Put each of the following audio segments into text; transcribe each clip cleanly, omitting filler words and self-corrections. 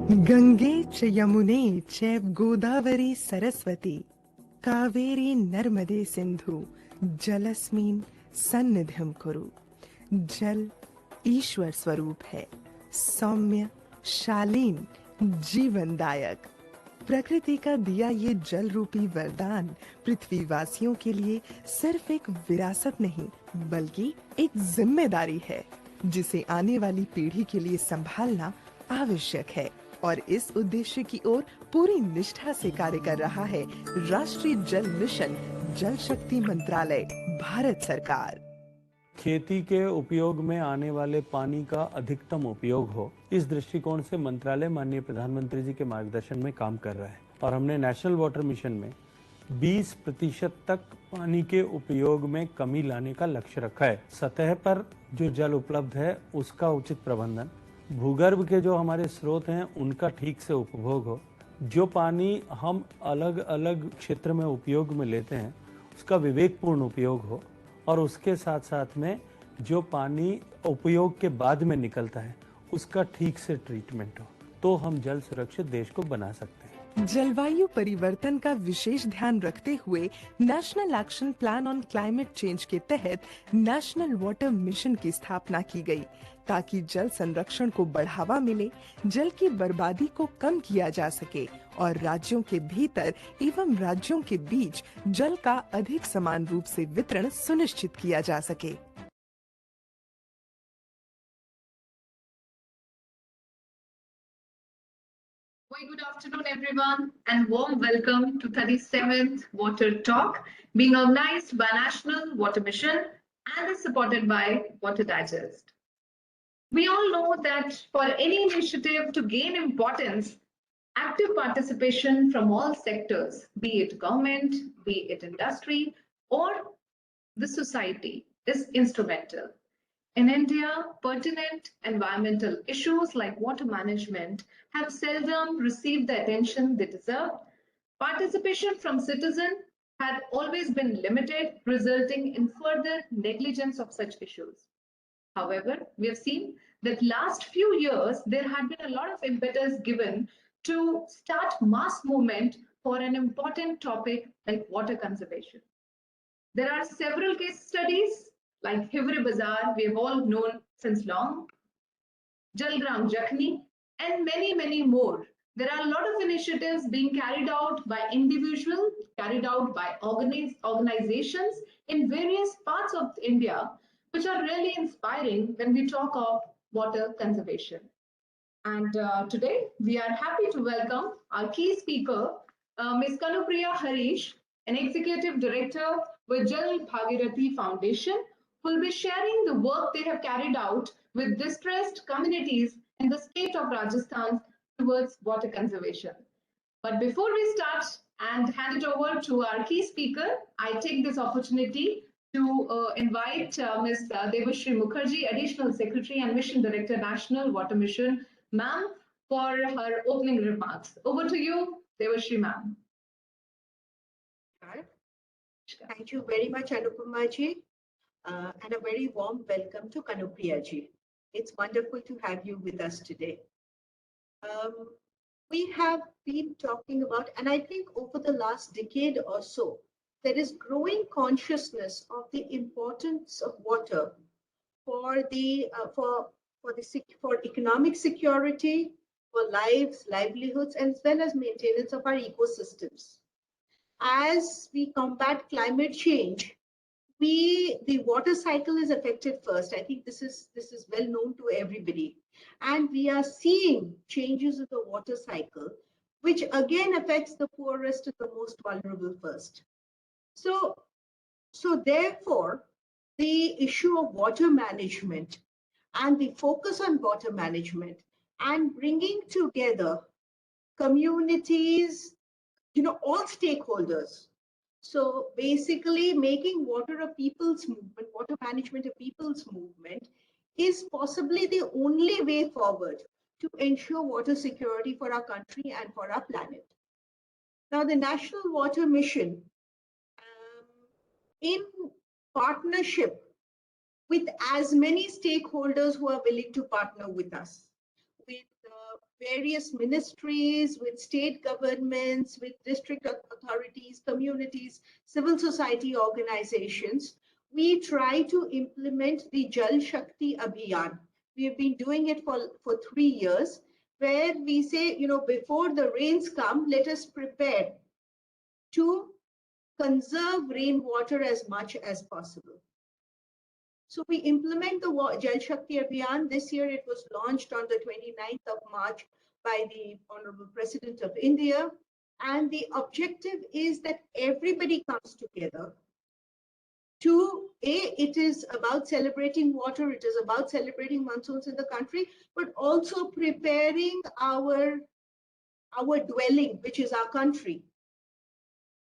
गंगे च यमुने चैव गोदावरी सरस्वती कावेरी नर्मदे सिंधु जलस्मिन् सन्निधिं कुरु। जल ईश्वर स्वरूप है, सौम्य, शालीन, जीवनदायक। प्रकृति का दिया ये जल रूपी वरदान पृथ्वीवासियों के लिए सिर्फ एक विरासत नहीं बल्कि एक जिम्मेदारी है जिसे आने वाली पीढ़ी के लिए संभालना आवश्यक है। और इस उद्देश्य की ओर पूरी निष्ठा से कार्य कर रहा है राष्ट्रीय जल मिशन, जल शक्ति मंत्रालय, भारत सरकार। खेती के उपयोग में आने वाले पानी का अधिकतम उपयोग हो, इस दृष्टिकोण से मंत्रालय माननीय प्रधानमंत्री जी के मार्गदर्शन में काम कर रहा है और हमने नेशनल वाटर मिशन में 20% तक पानी के उपयोग में कमी लाने का लक्ष्य रखा है। सतह पर जो जल उपलब्ध है उसका उचित प्रबंधन, भूगर्भ के जो हमारे स्रोत हैं उनका ठीक से उपभोग हो, जो पानी हम अलग अलग क्षेत्र में उपयोग में लेते हैं उसका विवेकपूर्ण उपयोग हो और उसके साथ साथ में जो पानी उपयोग के बाद में निकलता है उसका ठीक से ट्रीटमेंट हो, तो हम जल सुरक्षित देश को बना सकते हैं। जलवायु परिवर्तन का विशेष ध्यान रखते हुए national action plan on climate change के तहत नेशनल वाटर मिशन की स्थापना की गई ताकि जल संरक्षण को बढ़ावा मिले, जल की बर्बादी को कम किया जा सके और राज्यों के भीतर एवं राज्यों के बीच जल का अधिक समान रूप से वितरण सुनिश्चित किया जा सके। Very good afternoon, everyone, and warm welcome to 37th Water Talk, being organized by National Water Mission and is supported by Water Digest. We all know that for any initiative to gain importance, active participation from all sectors, be it government, be it industry, or the society, is instrumental. In India, pertinent environmental issues like water management have seldom received the attention they deserve. Participation from citizens had always been limited, resulting in further negligence of such issues. However, we have seen that last few years, there had been a lot of impetus given to start mass movement for an important topic like water conservation. There are several case studies like Hivre Bazaar, we have all known since long, Jalgram Jakhni, and many, many more. There are a lot of initiatives being carried out by individuals, carried out by organizations in various parts of India, which are really inspiring when we talk of water conservation. And today we are happy to welcome our key speaker, Ms. Kanupriya Harish, an executive director with Jal Bhagirathi Foundation, who will be sharing the work they have carried out with distressed communities in the state of Rajasthan towards water conservation. But before we start and hand it over to our key speaker, I take this opportunity to invite Ms. Devashri Mukherjee, Additional Secretary and Mission Director, National Water Mission, ma'am, for her opening remarks. Over to you, Devashri ma'am. Thank you very much, Anupama ji, and a very warm welcome to Kanupriya ji. It's wonderful to have you with us today. We have been talking about, and I think over the last decade or so, there is growing consciousness of the importance of water for economic security, for lives, livelihoods, as well as maintenance of our ecosystems. As we combat climate change, the water cycle is affected first. I think this is well known to everybody, and we are seeing changes in the water cycle, which again affects the poorest and the most vulnerable first. So therefore, the issue of water management and the focus on water management and bringing together communities, all stakeholders. So basically making water a people's movement, water management a people's movement is possibly the only way forward to ensure water security for our country and for our planet. Now, the National Water Mission, in partnership with as many stakeholders who are willing to partner with us, with various ministries, with state governments, with district authorities, communities, civil society organizations, we try to implement the Jal Shakti Abhiyan. We have been doing it for 3 years, where we say, before the rains come, let us prepare to conserve rainwater as much as possible. So we implement the Jal Shakti Abhiyan. This year it was launched on the 29th of March by the Honorable President of India. And the objective is that everybody comes together to, it is about celebrating water, it is about celebrating monsoons in the country, but also preparing our dwelling, which is our country,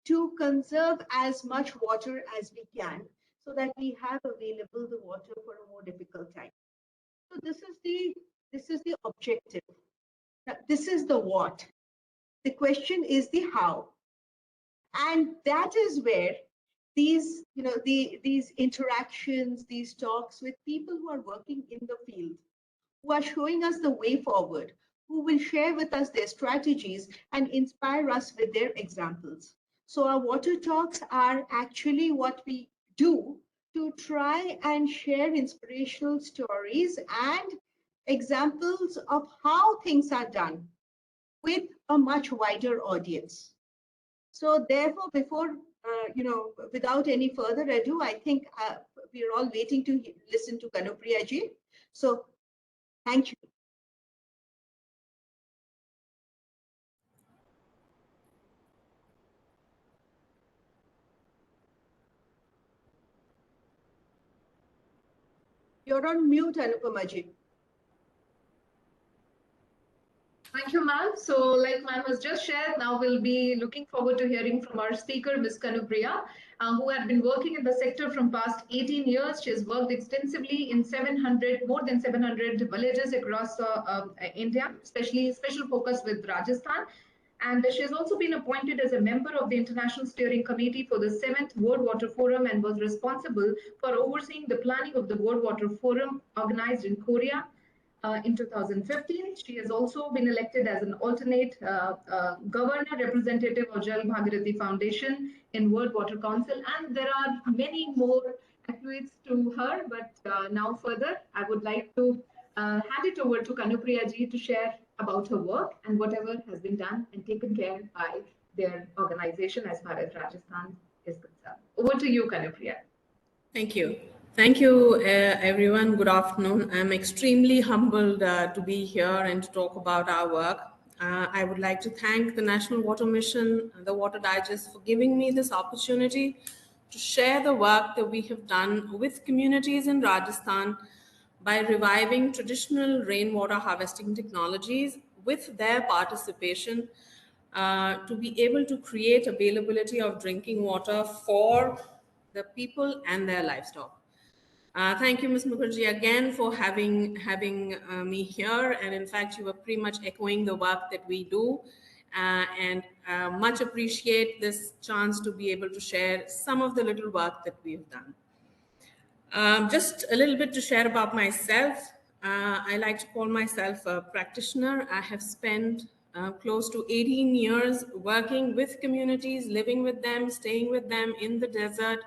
to conserve as much water as we can, so that we have available the water for a more difficult time. So this is the objective. Now, this is the what. The question is the how. And that is where these, these interactions, these talks with people who are working in the field, who are showing us the way forward, who will share with us their strategies and inspire us with their examples. So our water talks are actually what we do to try and share inspirational stories and examples of how things are done with a much wider audience. So therefore, before, without any further ado, I think we are all waiting to listen to Kanupriya ji. So thank you. You're on mute, Anupama ji. Thank you, ma'am. So, like ma'am has just shared, now we'll be looking forward to hearing from our speaker, Ms. Kanupriya, who had been working in the sector from past 18 years. She has worked extensively in more than 700 villages across India, especially special focus with Rajasthan. And she has also been appointed as a member of the International Steering Committee for the 7th World Water Forum and was responsible for overseeing the planning of the World Water Forum organized in Korea in 2015. She has also been elected as an alternate governor representative of Jal Bhagirathi Foundation in World Water Council. And there are many more accolades to her, but now further, I would like to hand it over to Kanupriya ji to share about her work and whatever has been done and taken care by their organization as far as Rajasthan is concerned. Over to you, Kanupriya. Thank you. Thank you, everyone. Good afternoon. I'm extremely humbled to be here and to talk about our work. I would like to thank the National Water Mission and the Water Digest for giving me this opportunity to share the work that we have done with communities in Rajasthan by reviving traditional rainwater harvesting technologies with their participation to be able to create availability of drinking water for the people and their livestock. Thank you, Ms. Mukherjee, again for having me here. And in fact, you were pretty much echoing the work that we do, and much appreciate this chance to be able to share some of the little work that we've done. Just a little bit to share about myself. I like to call myself a practitioner. I have spent close to 18 years working with communities, living with them, staying with them in the desert,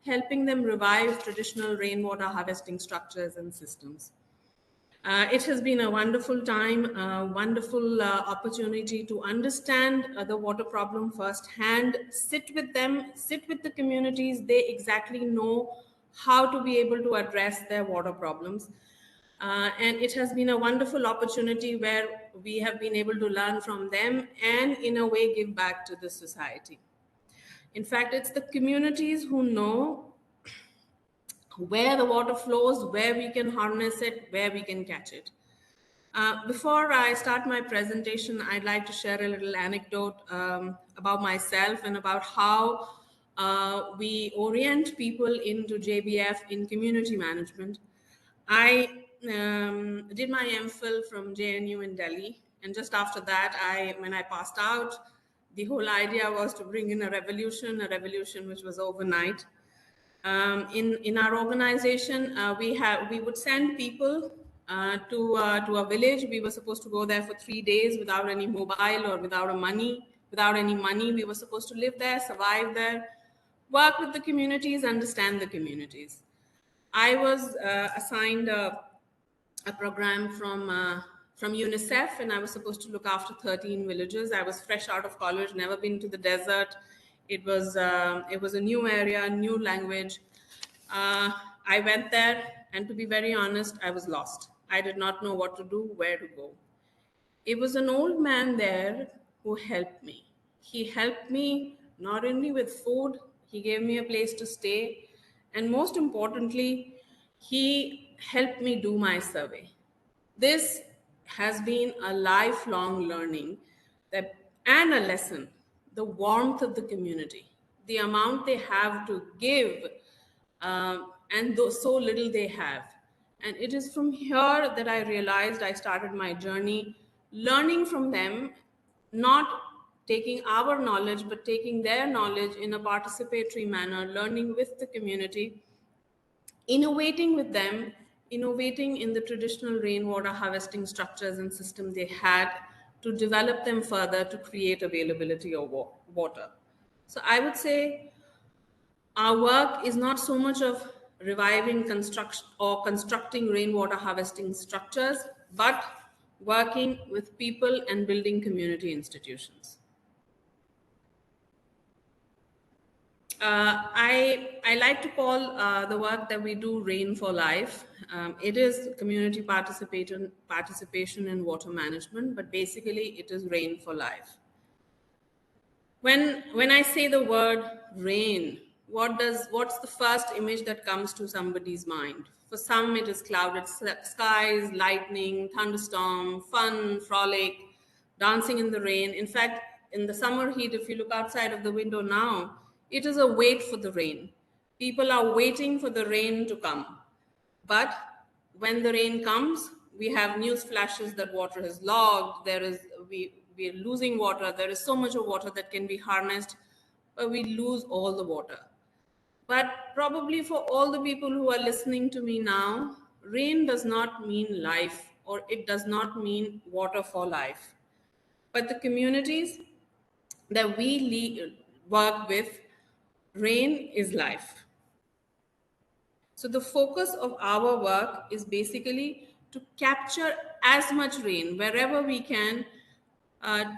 helping them revive traditional rainwater harvesting structures and systems. It has been a wonderful time, a wonderful opportunity to understand the water problem firsthand, sit with them, sit with the communities. They exactly know how to be able to address their water problems. And it has been a wonderful opportunity where we have been able to learn from them and in a way give back to the society. In fact, it's the communities who know where the water flows, where we can harness it, where we can catch it. Before I start my presentation, I'd like to share a little anecdote about myself and about how we orient people into JBF in community management. I did my MPhil from JNU in Delhi. And just after that, when I passed out, the whole idea was to bring in a revolution which was overnight. In our organization, we would send people to a village. We were supposed to go there for 3 days without any mobile or without any money. We were supposed to live there, survive there, work with the communities, understand the communities. I was assigned a program from UNICEF, and I was supposed to look after 13 villages. I was fresh out of college, never been to the desert. It was a new area, new language. I went there, and to be very honest, I was lost. I did not know what to do, where to go. It was an old man there who helped me. He helped me not only with food, he gave me a place to stay, and most importantly, he helped me do my survey. This has been a lifelong learning and a lesson, the warmth of the community, the amount they have to give, and so little they have. And it is from here that I realized I started my journey, learning from them, not taking our knowledge, but taking their knowledge in a participatory manner, learning with the community, innovating with them, innovating in the traditional rainwater harvesting structures and systems they had to develop them further to create availability of water. So I would say our work is not so much of reviving constructing rainwater harvesting structures, but working with people and building community institutions. I like to call the work that we do Rain for Life. It is community participation in water management, but basically it is Rain for Life. When I say the word rain, what's the first image that comes to somebody's mind? For some, it is clouded skies, lightning, thunderstorm, fun, frolic, dancing in the rain. In fact, in the summer heat, if you look outside of the window now, it is a wait for the rain. People are waiting for the rain to come. But when the rain comes, we have news flashes that water is logged, we are losing water, there is so much of water that can be harnessed, but we lose all the water. But probably for all the people who are listening to me now, rain does not mean life, or it does not mean water for life. But the communities that we work with, rain is life. So the focus of our work is basically to capture as much rain wherever we can,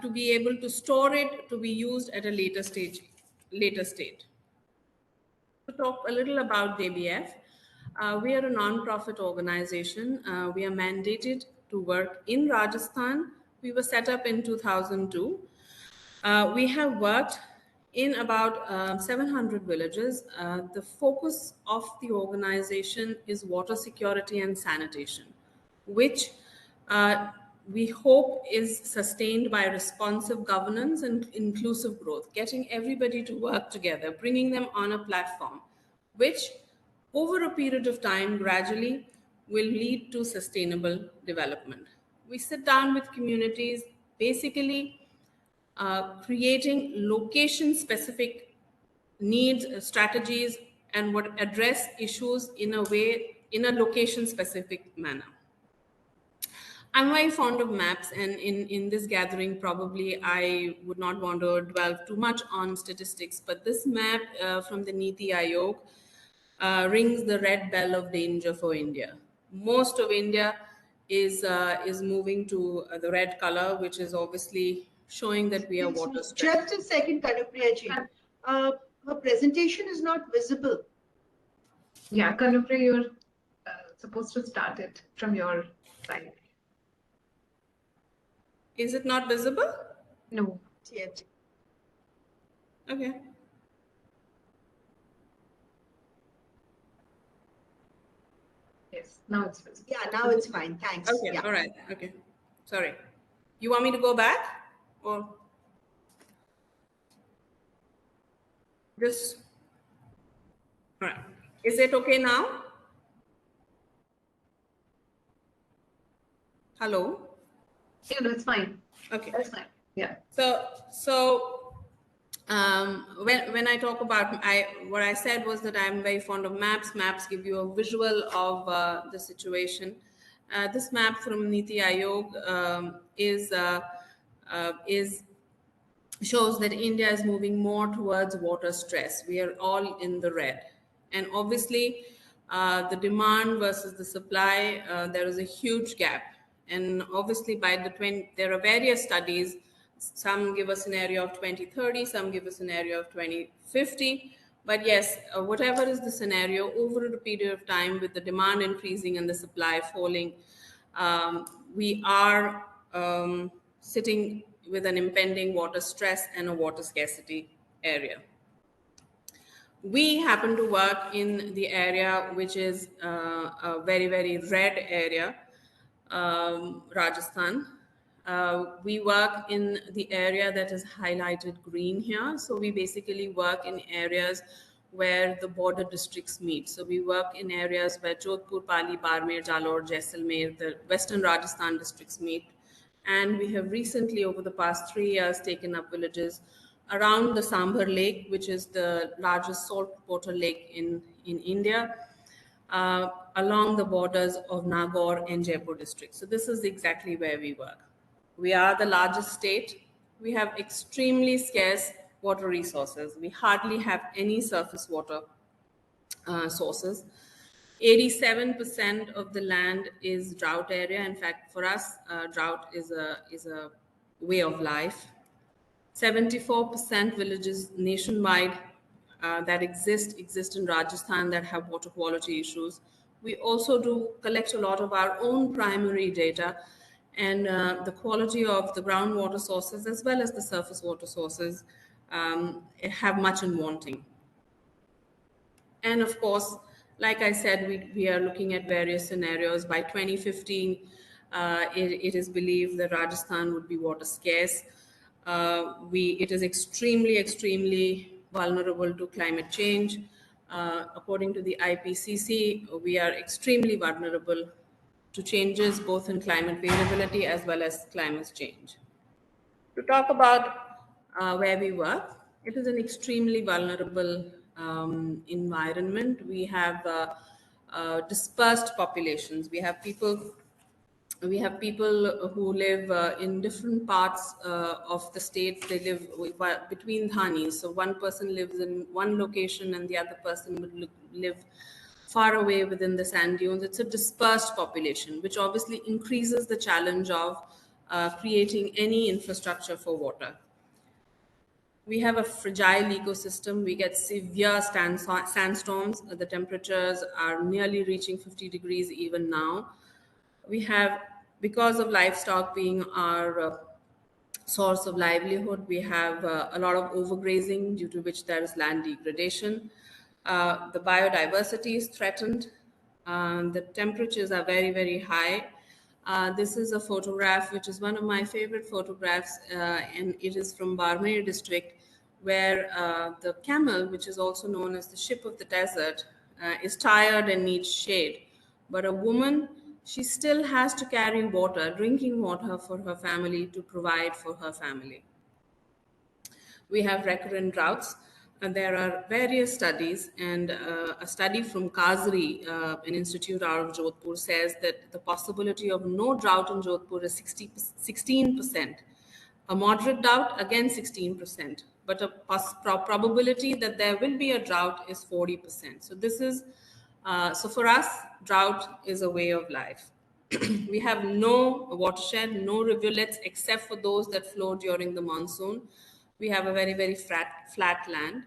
to be able to store it, to be used at a later stage. To talk a little about DBF, we are a non-profit organization. We are mandated to work in Rajasthan. We were set up in 2002. We have worked in about 700 villages. The focus of the organization is water security and sanitation, which we hope is sustained by responsive governance and inclusive growth, getting everybody to work together, bringing them on a platform, which over a period of time gradually will lead to sustainable development. We sit down with communities, basically creating location-specific needs, strategies, and what address issues in a location-specific manner. I'm very fond of maps, and in this gathering, probably I would not want to dwell too much on statistics, but this map from the Niti Aayog rings the red bell of danger for India. Most of India is moving to the red color, which is obviously showing that we are water stressed. Just a second, Kanupriya ji. Her presentation is not visible. Yeah, Kanupriya, you're supposed to start it from your side. Is it not visible? No. Yet. Okay. Yes, now it's visible. Yeah, now it's fine. Thanks. Okay, Yeah. all right. Okay. Sorry. You want me to go back or just, all right. Is it okay now? Hello? Yeah, that's fine. Okay. That's fine. Yeah. So when I talk about, what I said was that I'm very fond of maps. Maps give you a visual of the situation. This map from Niti Aayog is shows that India is moving more towards water stress. We are all in the red. And obviously, the demand versus the supply, there is a huge gap. And obviously, there are various studies. Some give a scenario of 2030, some give a scenario of 2050. But yes, whatever is the scenario, over a period of time, with the demand increasing and the supply falling, we are sitting with an impending water stress and a water scarcity area. We happen to work in the area which is a very, very red area, Rajasthan. We work in the area that is highlighted green here. So we basically work in areas where the border districts meet. So we work in areas where Jodhpur, Pali, Barmer, Jalore, Jaisalmer, the western Rajasthan districts meet. And we have recently, over the past 3 years, taken up villages around the Sambhar Lake, which is the largest saltwater lake in India, along the borders of Nagaur and Jaipur districts. So this is exactly where we work. We are the largest state. We have extremely scarce water resources. We hardly have any surface water sources. 87% of the land is drought area. In fact, for us, drought is a way of life. 74% villages nationwide that exist in Rajasthan that have water quality issues. We also do collect a lot of our own primary data, and the quality of the groundwater sources as well as the surface water sources have much in wanting. And of course, like I said, we are looking at various scenarios. By 2015, it is believed that Rajasthan would be water scarce. It is extremely vulnerable to climate change. According to the IPCC, we are extremely vulnerable to changes both in climate variability as well as climate change. To talk about where we work, it is an extremely vulnerable environment. We have dispersed populations. We have people who live in different parts of the state. They live between dhanis. So one person lives in one location and the other person would live far away within the sand dunes. It's a dispersed population, which obviously increases the challenge of creating any infrastructure for water. We have a fragile ecosystem. We get severe sandstorms. The temperatures are nearly reaching 50 degrees even now. We have, because of livestock being our source of livelihood, we have a lot of overgrazing, due to which there is land degradation. The biodiversity is threatened. The temperatures are very, very high. This is a photograph, which is one of my favorite photographs, and it is from Barmer district, where the camel, which is also known as the ship of the desert, is tired and needs shade. But a woman, she still has to carry water, drinking water for her family, to provide for her family. We have recurrent droughts. And there are various studies, and a study from Kazri, an institute out of Jodhpur, says that the possibility of no drought in Jodhpur is 16%. A moderate drought, again 16%. But a probability that there will be a drought is 40%. So this is, so for us, drought is a way of life. We have no watershed, no rivulets, except for those that flow during the monsoon. We have a very, very flat land.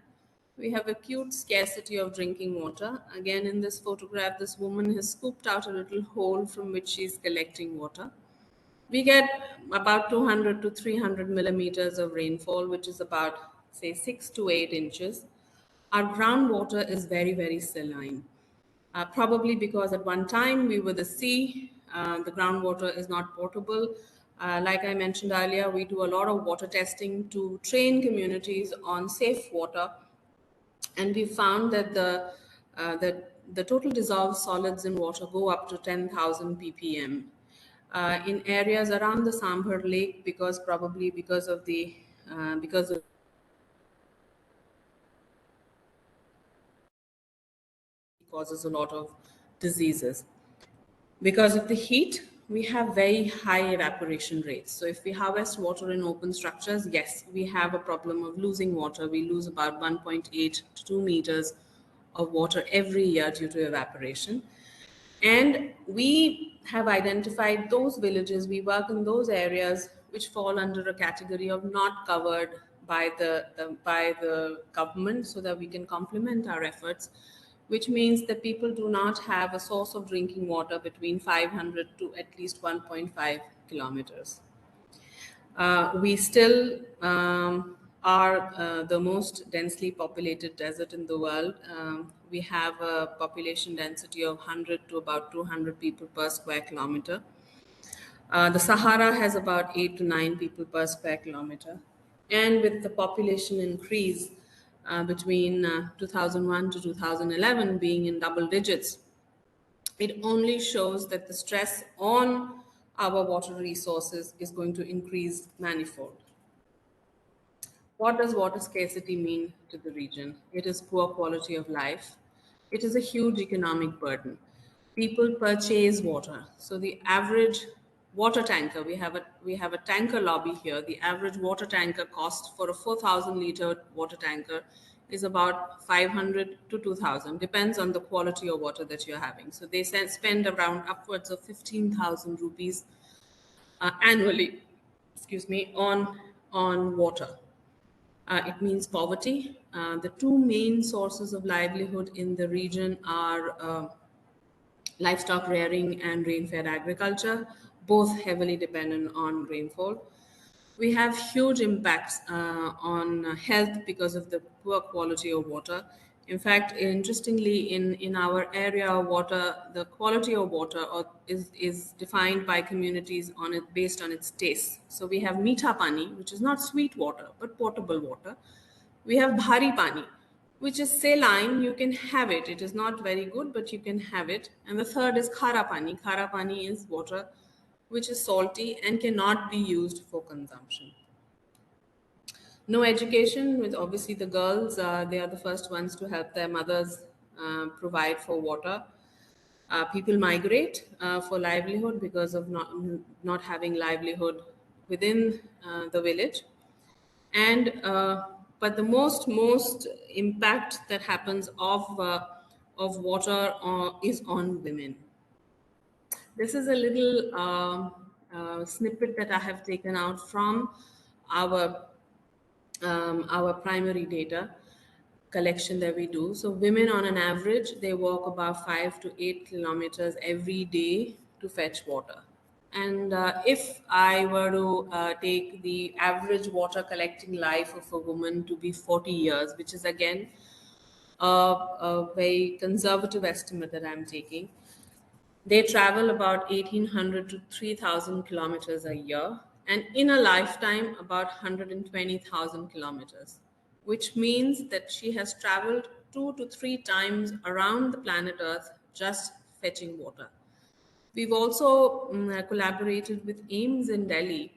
We have acute scarcity of drinking water. Again, in this photograph, this woman has scooped out a little hole from which she's collecting water. We get about 200 to 300 millimeters of rainfall, which is about, say, 6 to 8 inches. Our groundwater is very, very saline. Probably because at one time we were the sea, the groundwater is not potable. Like I mentioned earlier, we do a lot of water testing to train communities on safe water. And we found that the total dissolved solids in water go up to 10,000 ppm. In areas around the Sambhar Lake, because of causes a lot of diseases. Because of the heat, we have very high evaporation rates. So if we harvest water in open structures, yes, we have a problem of losing water. We lose about 1.8 to 2 meters of water every year due to evaporation. And we have identified those villages, we work in those areas which fall under a category of not covered by the government, so that we can complement our efforts, which means that people do not have a source of drinking water between 500 to at least 1.5 kilometers. We still are the most densely populated desert in the world. We have a population density of 100 to about 200 people per square kilometer. The Sahara has about 8 to 9 people per square kilometer. And with the population increase between 2001 to 2011 being in double digits, it only shows that the stress on our water resources is going to increase manifold. What does water scarcity mean to the region? It is poor quality of life. It is a huge economic burden. People purchase water. So the average water tanker, we have a tanker lobby here. The average water tanker cost for a 4,000 liter water tanker is about 500 to 2,000, depends on the quality of water that you're having. So they spend around upwards of 15,000 rupees annually, on water. It means poverty. The two main sources of livelihood in the region are livestock rearing and rain-fed agriculture, both heavily dependent on rainfall. We have huge impacts on health because of the poor quality of water. In fact, interestingly, in our area, water, the quality of water is defined by communities based on its taste. So we have meetha pani, which is not sweet water, but potable water. We have bhari pani, which is saline. You can have it. It is not very good, but you can have it. And the third is khara pani. Khara pani is water which is salty and cannot be used for consumption. No education, with obviously the girls, they are the first ones to help their mothers provide for water. People migrate for livelihood because of not having livelihood within the village. And but the most impact that happens of water is on women. This is a little snippet that I have taken out from our primary data collection that we do. So women on an average, they walk about 5 to 8 kilometers every day to fetch water. And if I were to take the average water collecting life of a woman to be 40 years, which is again a very conservative estimate that I'm taking, they travel about 1,800 to 3,000 kilometers a year, and in a lifetime, about 120,000 kilometers, which means that she has traveled 2 to 3 times around the planet Earth just fetching water. We've also collaborated with AIMS in Delhi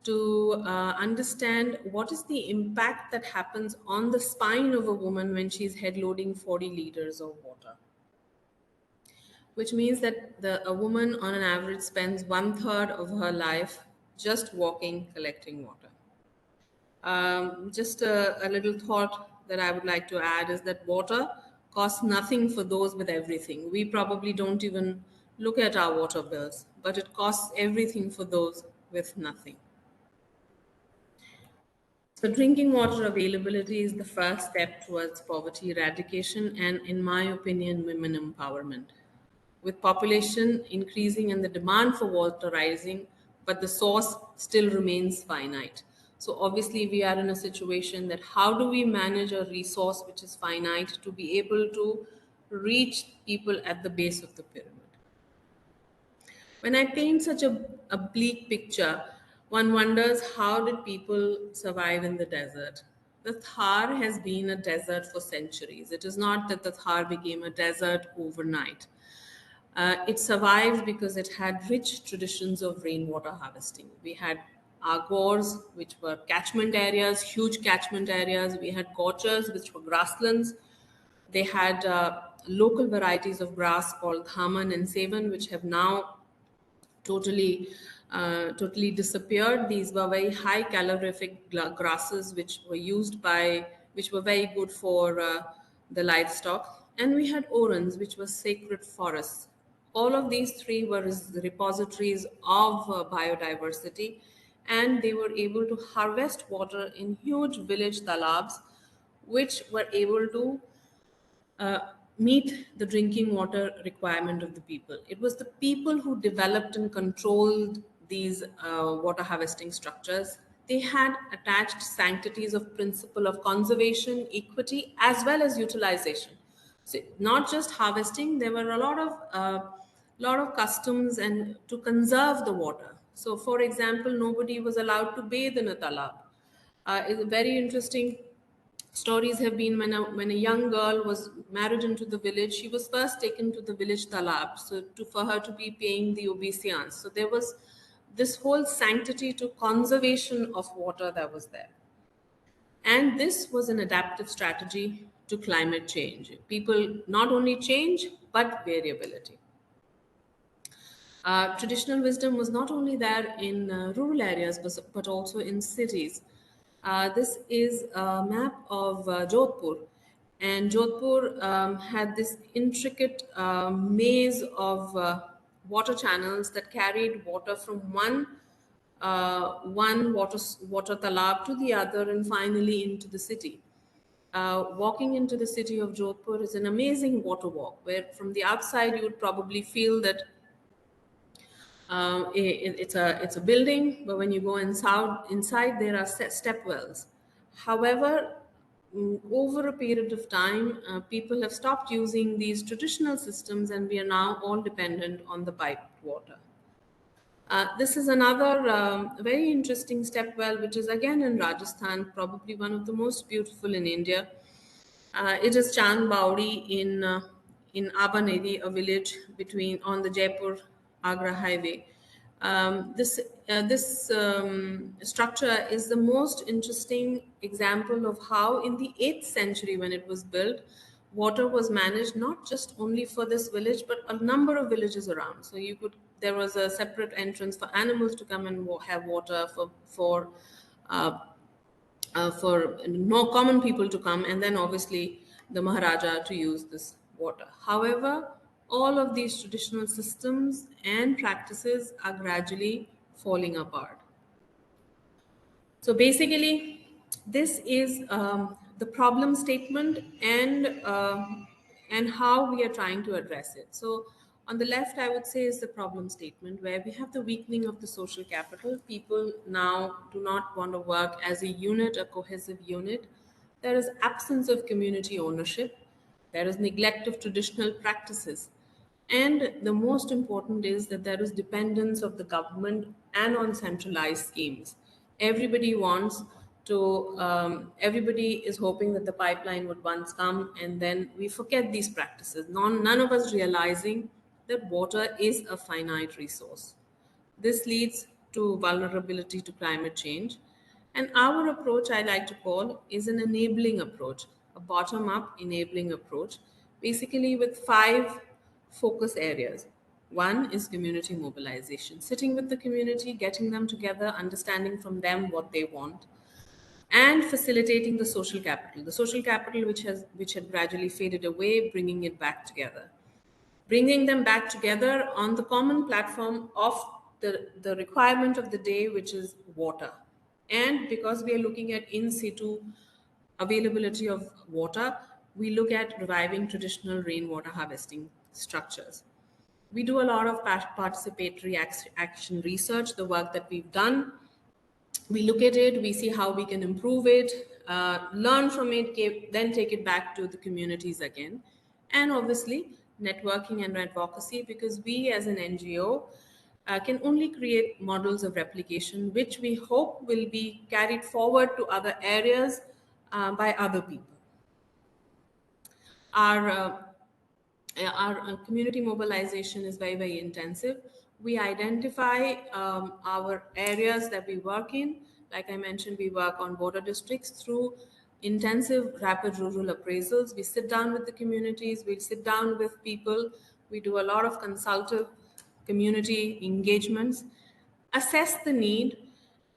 to understand what is the impact that happens on the spine of a woman when she's head loading 40 liters of water, which means that a woman on an average spends 1/3 of her life just walking, collecting water. Just a little thought that I would like to add is that water costs nothing for those with everything. We probably don't even look at our water bills, but it costs everything for those with nothing. So drinking water availability is the first step towards poverty eradication and, in my opinion, women empowerment. With population increasing and the demand for water rising, but the source still remains finite. So obviously we are in a situation that how do we manage a resource which is finite to be able to reach people at the base of the pyramid? When I paint such a bleak picture, one wonders how did people survive in the desert? The Thar has been a desert for centuries. It is not that the Thar became a desert overnight. It survived because it had rich traditions of rainwater harvesting. We had our gores, which were catchment areas, huge catchment areas. We had gorges, which were grasslands. They had local varieties of grass called Haman and Sevan, which have now totally disappeared. These were very high calorific grasses which were very good for the livestock. And we had orans, which were sacred forests. All of these three were repositories of biodiversity, and they were able to harvest water in huge village talabs, which were able to uh, meet the drinking water requirement of the people. It was the people who developed and controlled these water harvesting structures. They had attached sanctities of principle of conservation, equity, as well as utilization. So not just harvesting, there were a lot of customs and to conserve the water. So, for example, nobody was allowed to bathe in a talab. It's very interesting stories have been when a young girl was married into the village, she was first taken to the village talab, so for her to be paying the obeisance. So there was this whole sanctity to conservation of water that was there. And this was an adaptive strategy to climate change. People not only change, but variability. Traditional wisdom was not only there in rural areas, but also in cities. This is a map of Jodhpur, and Jodhpur had this intricate maze of water channels that carried water from one water talab to the other, and finally into the city. Walking into the city of Jodhpur is an amazing water walk, where from the outside you would probably feel that it's a building, but when you go inside there are step wells. However, over a period of time, people have stopped using these traditional systems, and we are now all dependent on the piped water. This is another very interesting step well, which is again in Rajasthan, probably one of the most beautiful in India. It is Chand Baudi in Abanedi, a village on the Jaipur Agra highway. This structure is the most interesting example of how in the 8th century, when it was built, water was managed not just only for this village, but a number of villages around. So there was a separate entrance for animals to come and have water, for more common people to come, and then obviously the Maharaja to use this water. However, all of these traditional systems and practices are gradually falling apart. So basically, this is the problem statement and how we are trying to address it. So on the left, I would say, is the problem statement, where we have the weakening of the social capital. People now do not want to work as a unit, a cohesive unit. There is absence of community ownership. There is neglect of traditional practices. And the most important is that there is dependence of the government and on centralized schemes. Everybody everybody is hoping that the pipeline would once come, and then we forget these practices. None of us realizing that water is a finite resource. This leads to vulnerability to climate change. And our approach, I like to call, is an enabling approach, a bottom-up enabling approach, basically with 5 focus areas. One is community mobilization, sitting with the community, getting them together, understanding from them what they want, and facilitating the social capital which had gradually faded away, bringing it back together. Bringing them back together on the common platform of the requirement of the day, which is water. And because we are looking at in situ availability of water, we look at reviving traditional rainwater harvesting structures. We do a lot of participatory action research, the work that we've done. We look at it, we see how we can improve it, learn from it, then take it back to the communities again. And obviously, networking and advocacy, because we as an NGO can only create models of replication, which we hope will be carried forward to other areas by other people. Our community mobilization is very, very intensive. We identify our areas that we work in. Like I mentioned, we work on border districts through intensive rapid rural appraisals. We sit down with the communities, we sit down with people, we do a lot of consultative community engagements, assess the need,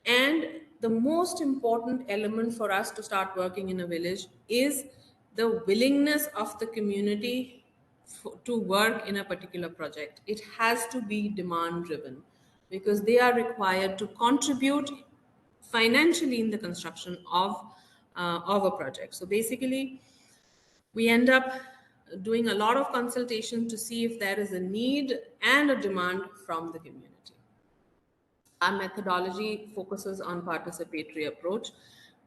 and the most important element for us to start working in a village is the willingness of the community to work in a particular project. It has to be demand driven because they are required to contribute financially in the construction of a project. So basically, we end up doing a lot of consultation to see if there is a need and a demand from the community. Our methodology focuses on participatory approach,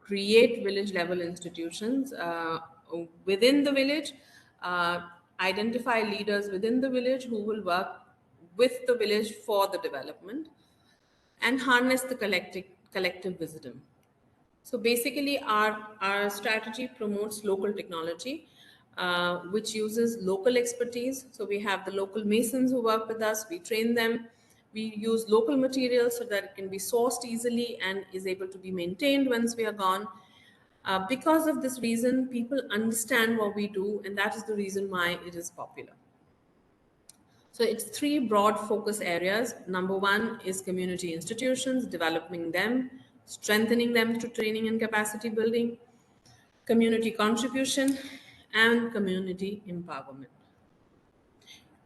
create village level institutions within the village, identify leaders within the village who will work with the village for the development, and harness the collective wisdom. So basically, our strategy promotes local technology, which uses local expertise. So we have the local masons who work with us, we train them. We use local materials so that it can be sourced easily and is able to be maintained once we are gone. Because of this reason, people understand what we do, and that is the reason why it is popular. So it's three broad focus areas. Number one is community institutions, developing them, strengthening them through training and capacity building, community contribution, and community empowerment.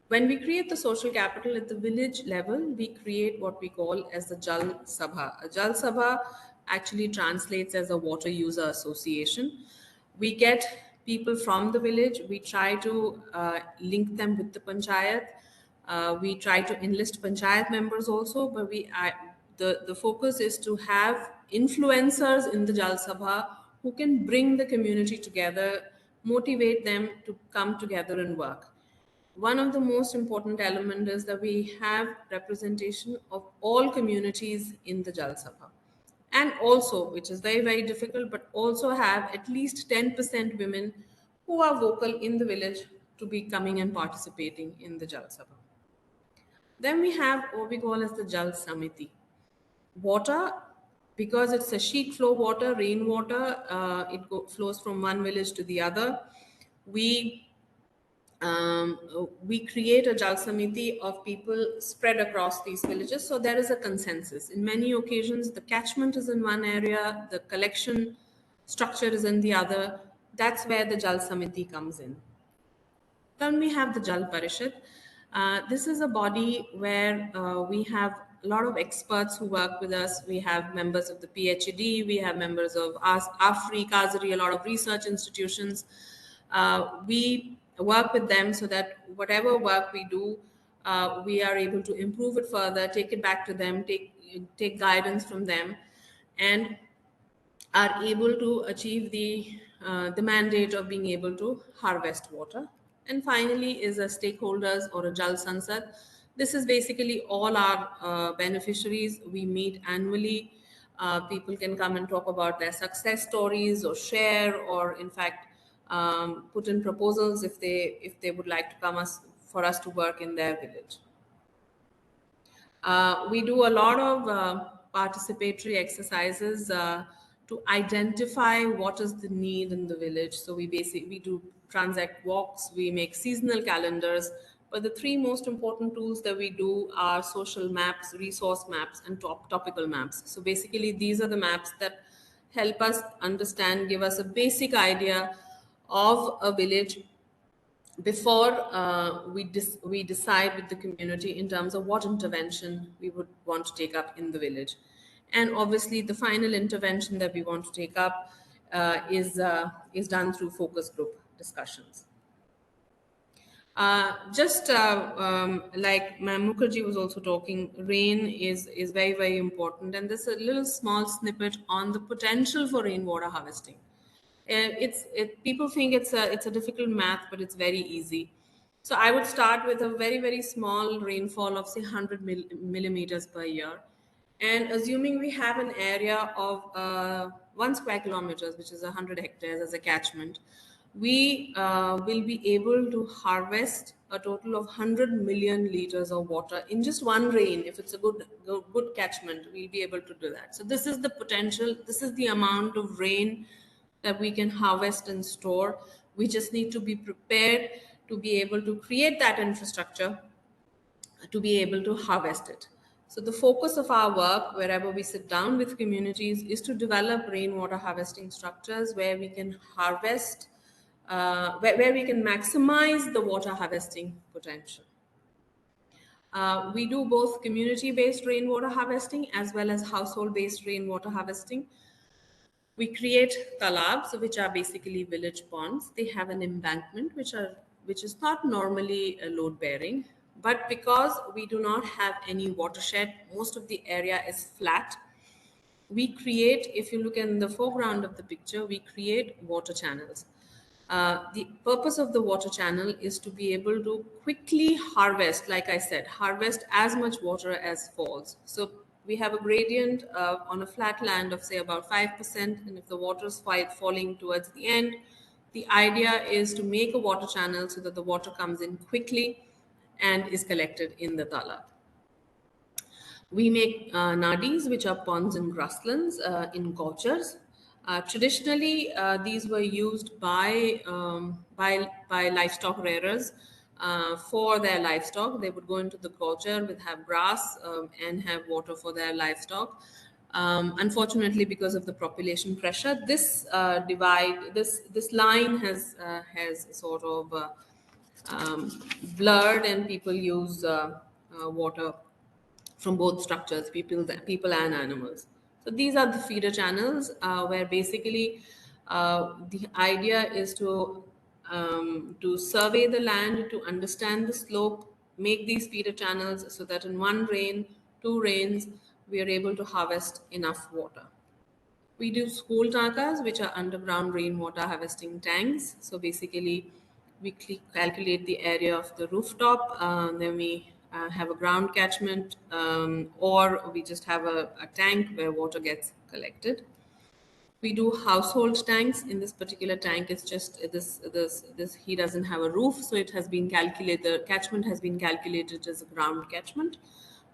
When we create the social capital at the village level, we create what we call as the Jal Sabha. A Jal Sabha actually translates as a water user association. We get people from the village, we try to link them with the panchayat. We try to enlist panchayat members also, but the focus is to have influencers in the Jal Sabha who can bring the community together, motivate them to come together and work. One of the most important elements is that we have representation of all communities in the Jal Sabha. And also, which is very, very difficult, but also have at least 10% women who are vocal in the village to be coming and participating in the Jal Sabha. Then we have what we call as the Jal Samiti. Water, because it's a sheet flow water, rainwater, flows from one village to the other. We create a Jal Samiti of people spread across these villages. So there is a consensus. In many occasions, the catchment is in one area, the collection structure is in the other. That's where the Jal Samiti comes in. Then we have the Jal Parishad. This is a body where we have a lot of experts who work with us. We have members of the PhD, we have members of AFRI, KAZRI, a lot of research institutions. We work with them so that whatever work we do, we are able to improve it further, take it back to them, take guidance from them, and are able to achieve the mandate of being able to harvest water. And finally is a stakeholders or a Jal Sansad. This is basically all our beneficiaries. We meet annually. People can come and talk about their success stories or share, or in fact, put in proposals if they would like to come for us to work in their village. We do a lot of participatory exercises to identify what is the need in the village. So we do transact walks, we make seasonal calendars, but the three most important tools that we do are social maps, resource maps, and topical maps. So basically these are the maps that help us understand, give us a basic idea of a village before we decide with the community in terms of what intervention we would want to take up in the village. And obviously the final intervention that we want to take up is done through focus group discussions. Like Ma'am Mukherjee was also talking, rain is very, very important. And there's a little small snippet on the potential for rainwater harvesting. People think it's a difficult math, but it's very easy. So I would start with a very, very small rainfall of say 100 millimeters per year. And assuming we have an area of 1 square kilometers, which is 100 hectares as a catchment, we will be able to harvest a total of 100 million liters of water in just one rain. If it's a good catchment, we'll be able to do that. So this is the potential, this is the amount of rain that we can harvest and store. We just need to be prepared to be able to create that infrastructure to be able to harvest it. So the focus of our work, wherever we sit down with communities, is to develop rainwater harvesting structures where we can harvest, where we can maximize the water harvesting potential. We do both community-based rainwater harvesting as well as household-based rainwater harvesting. We create talabs, which are basically village ponds. They have an embankment, which is not normally load bearing, but because we do not have any watershed, most of the area is flat. We create, if you look in the foreground of the picture, we create water channels. The purpose of the water channel is to be able to quickly harvest, like I said, harvest as much water as falls. So we have a gradient on a flat land of say about 5%, and if the water is falling towards the end, the idea is to make a water channel so that the water comes in quickly and is collected in the talab. We make nadis, which are ponds and grasslands in gorges. Traditionally, these were used by livestock rearers for their livestock. They would go into the gorge, would have grass and have water for their livestock. Unfortunately, because of the population pressure, this this line has sort of blurred, and people use water from both structures, people and animals. So these are the feeder channels where basically the idea is to survey the land, to understand the slope, make these feeder channels so that in one rain, two rains, we are able to harvest enough water. We do school takas, which are underground rainwater harvesting tanks. So basically, we calculate the area of the rooftop, then we have a ground catchment, or we just have a tank where water gets collected. We do household tanks. In this particular tank, it's just this he doesn't have a roof, so it has been calculated. The catchment has been calculated as a ground catchment.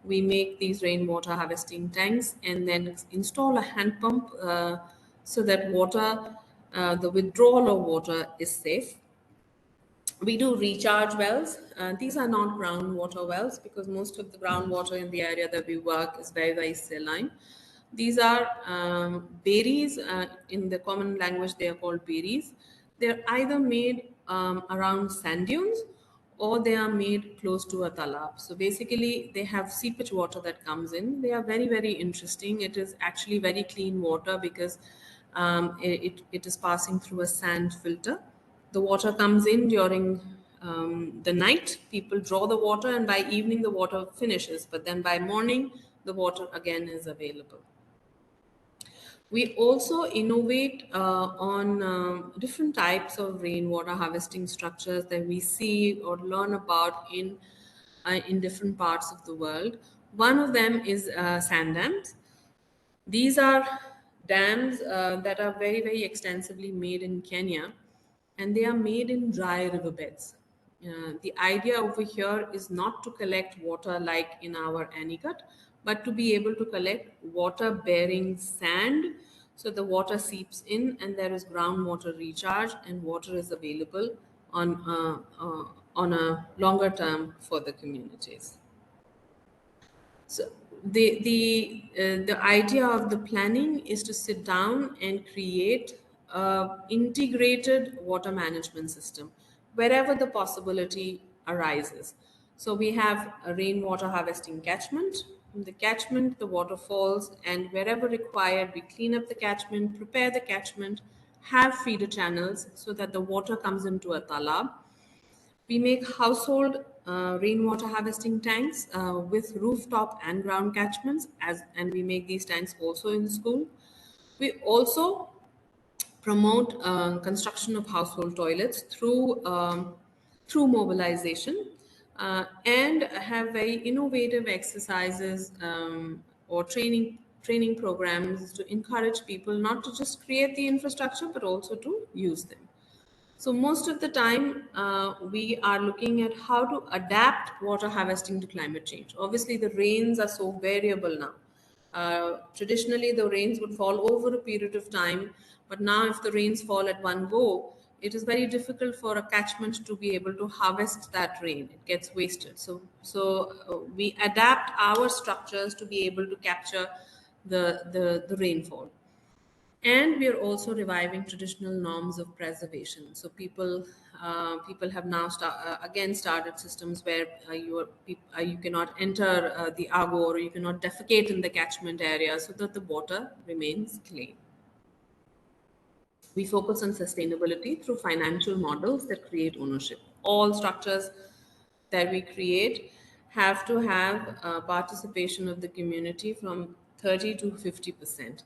We make these rainwater harvesting tanks and then install a hand pump so that the withdrawal of water is safe. We do recharge wells. These are not groundwater wells because most of the groundwater in the area that we work is very, very saline. These are berries. In the common language, they are called berries. They're either made around sand dunes or they are made close to a talab. So basically, they have seepage water that comes in. They are very, very interesting. It is actually very clean water because it is passing through a sand filter. The water comes in during the night. People draw the water, and by evening, the water finishes. But then by morning, the water again is available. We also innovate on different types of rainwater harvesting structures that we see or learn about in different parts of the world. One of them is sand dams. These are dams that are very, very extensively made in Kenya, and they are made in dry riverbeds. The idea over here is not to collect water like in our Anicut, but to be able to collect water bearing sand so the water seeps in and there is groundwater recharge and water is available on a longer term for the communities. So the idea of the planning is to sit down and create an integrated water management system wherever the possibility arises. So we have a rainwater harvesting catchment. In the catchment, the water falls, and wherever required, we clean up the catchment, prepare the catchment, have feeder channels so that the water comes into a talab. We make household rainwater harvesting tanks with rooftop and ground catchments, and we make these tanks also in school. We also promote construction of household toilets through mobilization and have very innovative exercises or training programs to encourage people not to just create the infrastructure but also to use them. So most of the time, we are looking at how to adapt water harvesting to climate change. Obviously, the rains are so variable now. Traditionally, the rains would fall over a period of time, But now if the rains fall at one go, it is very difficult for a catchment to be able to harvest that rain. It gets wasted. So we adapt our structures to be able to capture the rainfall. And we are also reviving traditional norms of preservation. So people have now again started systems where you cannot enter the Ago, or you cannot defecate in the catchment area, so that the water remains clean. We focus on sustainability through financial models that create ownership. All structures that we create have to have participation of the community from 30 to 50%.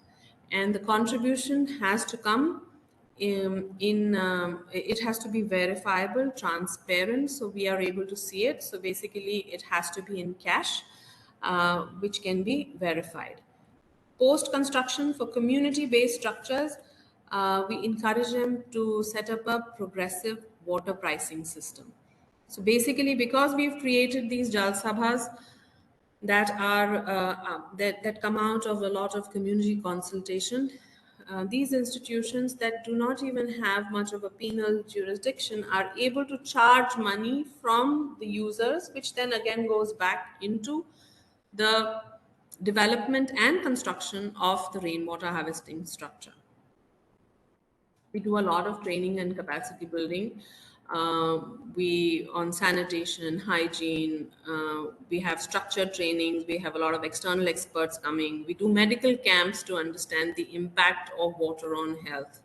And the contribution has to come it has to be verifiable, transparent, so we are able to see it. So basically it has to be in cash, which can be verified. Post-construction, for community-based structures, we encourage them to set up a progressive water pricing system. So basically, because we've created these Jal Sabhas that are that come out of a lot of community consultation, these institutions that do not even have much of a penal jurisdiction are able to charge money from the users, which then again goes back into the development and construction of the rainwater harvesting structure. We do a lot of training and capacity building. We on sanitation and hygiene, we have structured trainings, we have a lot of external experts coming. We do medical camps to understand the impact of water on health.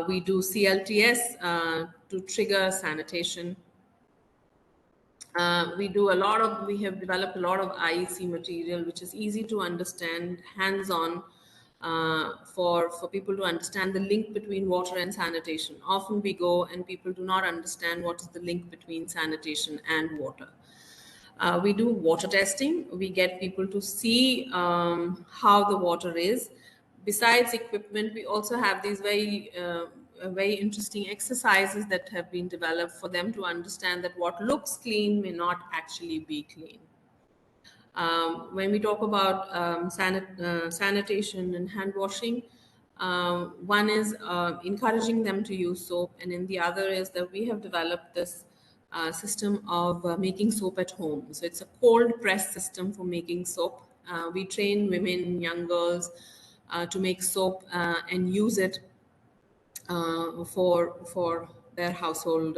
We do CLTS to trigger sanitation. We have developed a lot of IEC material, which is easy to understand, hands-on, for people to understand the link between water and sanitation. Often we go and people do not understand what is the link between sanitation and water. We do water testing. We get people to see how the water is. Besides equipment, we also have these very interesting exercises that have been developed for them to understand that what looks clean may not actually be clean. When we talk about sanitation and hand washing, one is encouraging them to use soap, and then the other is that we have developed this system of making soap at home. So it's a cold press system for making soap. We train women, young girls to make soap and use it for their household,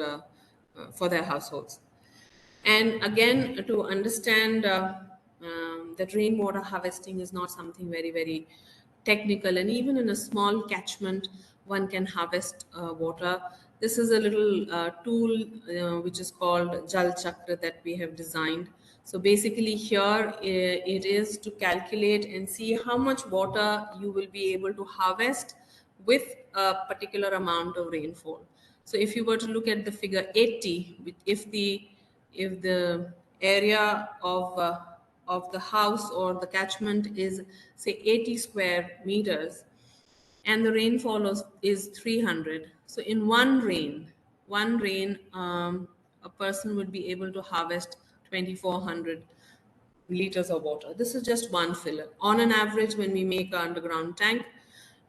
for their households. And again, to understand that rainwater harvesting is not something very, very technical, and even in a small catchment, one can harvest water. This is a little tool which is called Jal Chakra that we have designed. So basically here it is to calculate and see how much water you will be able to harvest with a particular amount of rainfall. So if you were to look at the figure 80, if the area of the house or the catchment is say 80 square meters and the rainfall is 300, so in one rain a person would be able to harvest 2400 liters of water. This is just one filler. On an average, when we make an underground tank,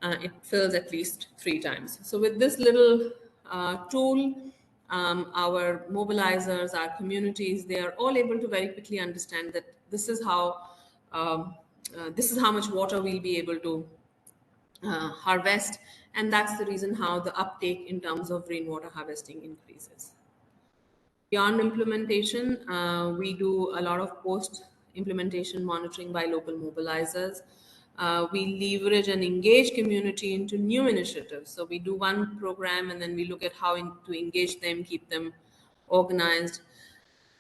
it fills at least 3 times. So with this little tool, our mobilizers, our communities, they are all able to very quickly understand that this is how much water we'll be able to harvest, and that's the reason how the uptake in terms of rainwater harvesting increases. Beyond implementation, we do a lot of post-implementation monitoring by local mobilizers. We leverage and engage community into new initiatives. So we do one program and then we look at how to engage them, keep them organized.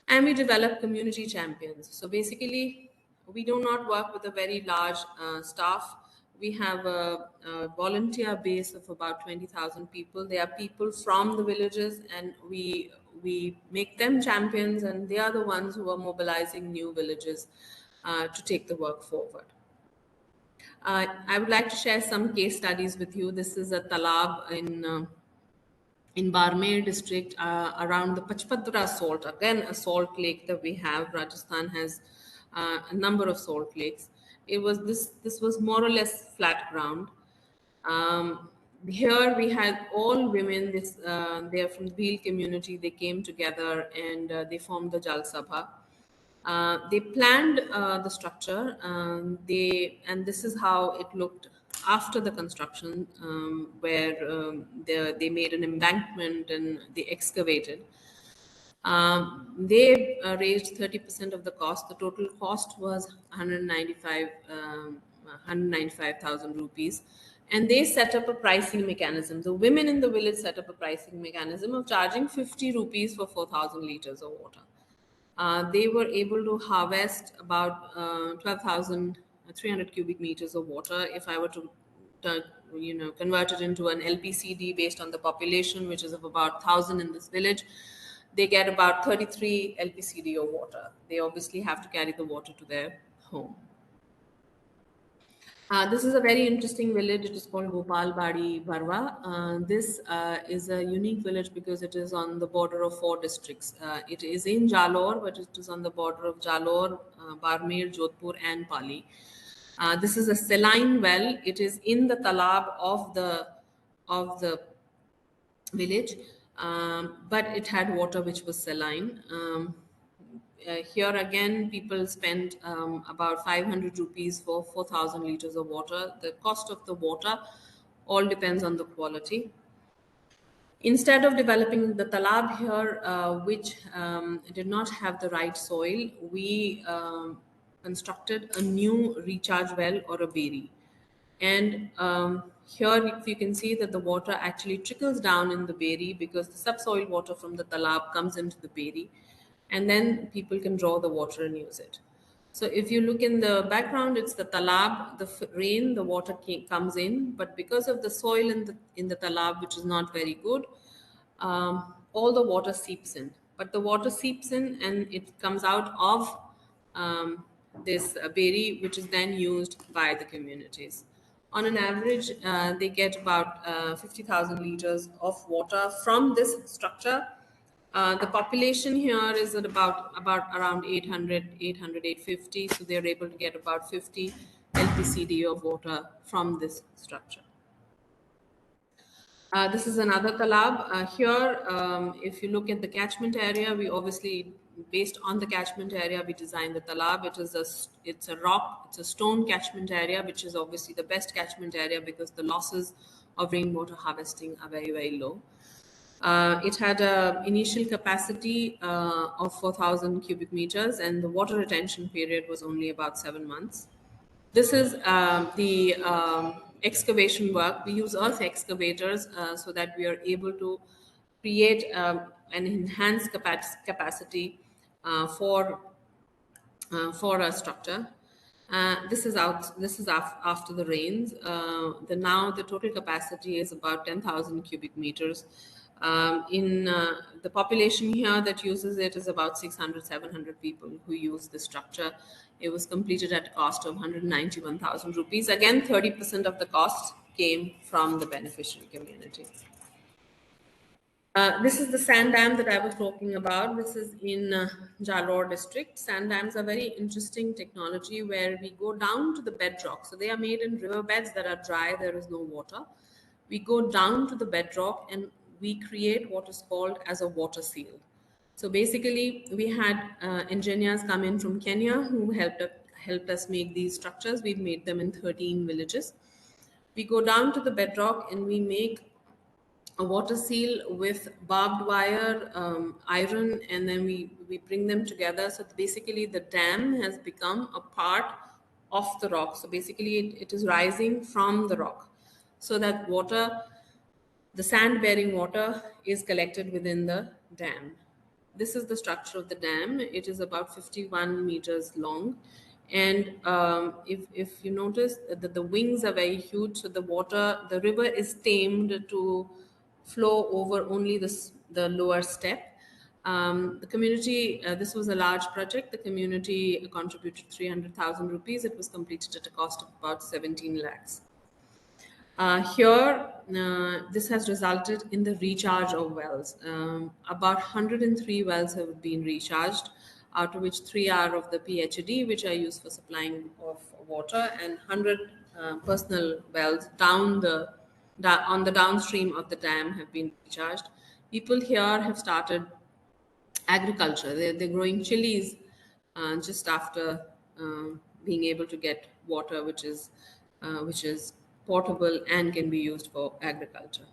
And we develop community champions. So basically, we do not work with a very large staff. We have a volunteer base of about 20,000 people. They are people from the villages, and we make them champions, and they are the ones who are mobilizing new villages to take the work forward. I would like to share some case studies with you. This is a talab in Barmer district around the Pachpadra salt, again a salt lake that we have. Rajasthan has a number of salt lakes. This was more or less flat ground. Here we had all women. They are from the Bhil community. They came together and they formed the Jal Sabha. They planned the structure. And this is how it looked after the construction, where they made an embankment and they excavated. They raised 30% of the cost. The total cost was 195,000 rupees. And they set up a pricing mechanism. The women in the village set up a pricing mechanism of charging 50 rupees for 4,000 liters of water. They were able to harvest about 12,300 cubic meters of water. If I were to convert it into an LPCD based on the population, which is of about 1,000 in this village, they get about 33 LPCD of water. They obviously have to carry the water to their home. This is a very interesting village. It is called Gopal Badi Barwa. This is a unique village because it is on the border of 4 districts. It is in Jalore, but it is on the border of Jalore, Barmer, Jodhpur, and Pali. This is a saline well. It is in the talab of the village, but it had water which was saline. Here again, people spent about 500 rupees for 4,000 liters of water. The cost of the water all depends on the quality. Instead of developing the talab here, which did not have the right soil, we constructed a new recharge well or a beri. And here if you can see that the water actually trickles down in the beri because the subsoil water from the talab comes into the beri, and then people can draw the water and use it. So if you look in the background, it's the talab, the rain, the water comes in, but because of the soil in the talab, which is not very good, all the water seeps in. But the water seeps in and it comes out of this beri, which is then used by the communities. On an average, they get about 50,000 liters of water from this structure. The population here is at about around 800, 850. So they're able to get about 50 LPCD of water from this structure. This is another talab. Here, if you look at the catchment area, we obviously, based on the catchment area, we designed the talab. It's a rock, it's a stone catchment area, which is obviously the best catchment area because the losses of rainwater harvesting are very, very low. It had an initial capacity of 4,000 cubic meters, and the water retention period was only about 7 months. This is the excavation work. We use earth excavators so that we are able to create an enhanced capacity for a structure. This is after the rains. Now the total capacity is about 10,000 cubic meters. In the population here that uses it is about 600, 700 people who use the structure. It was completed at a cost of 191,000 rupees. Again, 30% of the cost came from the beneficiary community. This is the sand dam that I was talking about. This is in Jalore district. Sand dams are very interesting technology where we go down to the bedrock. So they are made in riverbeds that are dry, there is no water. We go down to the bedrock and we create what is called as a water seal. So basically, we had engineers come in from Kenya who helped us make these structures. We've made them in 13 villages. We go down to the bedrock and we make a water seal with barbed wire, iron, and then we bring them together. So basically the dam has become a part of the rock. So basically it is rising from the rock so that the sand bearing water is collected within the dam. This is the structure of the dam. It is about 51 meters long. And if you notice that the wings are very huge, so the river is tamed to flow over only the lower step. The community, this was a large project. The community contributed 300,000 rupees. It was completed at a cost of about 17 lakhs. Here, this has resulted in the recharge of wells. About 103 wells have been recharged, out of which 3 are of the PHD, which are used for supplying of water, and 100 personal wells down the on the downstream of the dam have been recharged. People here have started agriculture. They're growing chilies just after being able to get water, which is portable and can be used for agriculture.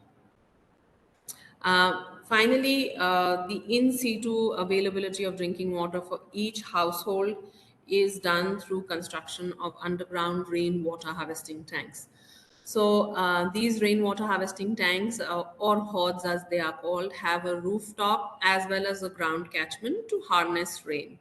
Finally, the in situ availability of drinking water for each household is done through construction of underground rainwater harvesting tanks. So these rainwater harvesting tanks, or hods as they are called, have a rooftop as well as a ground catchment to harness rain.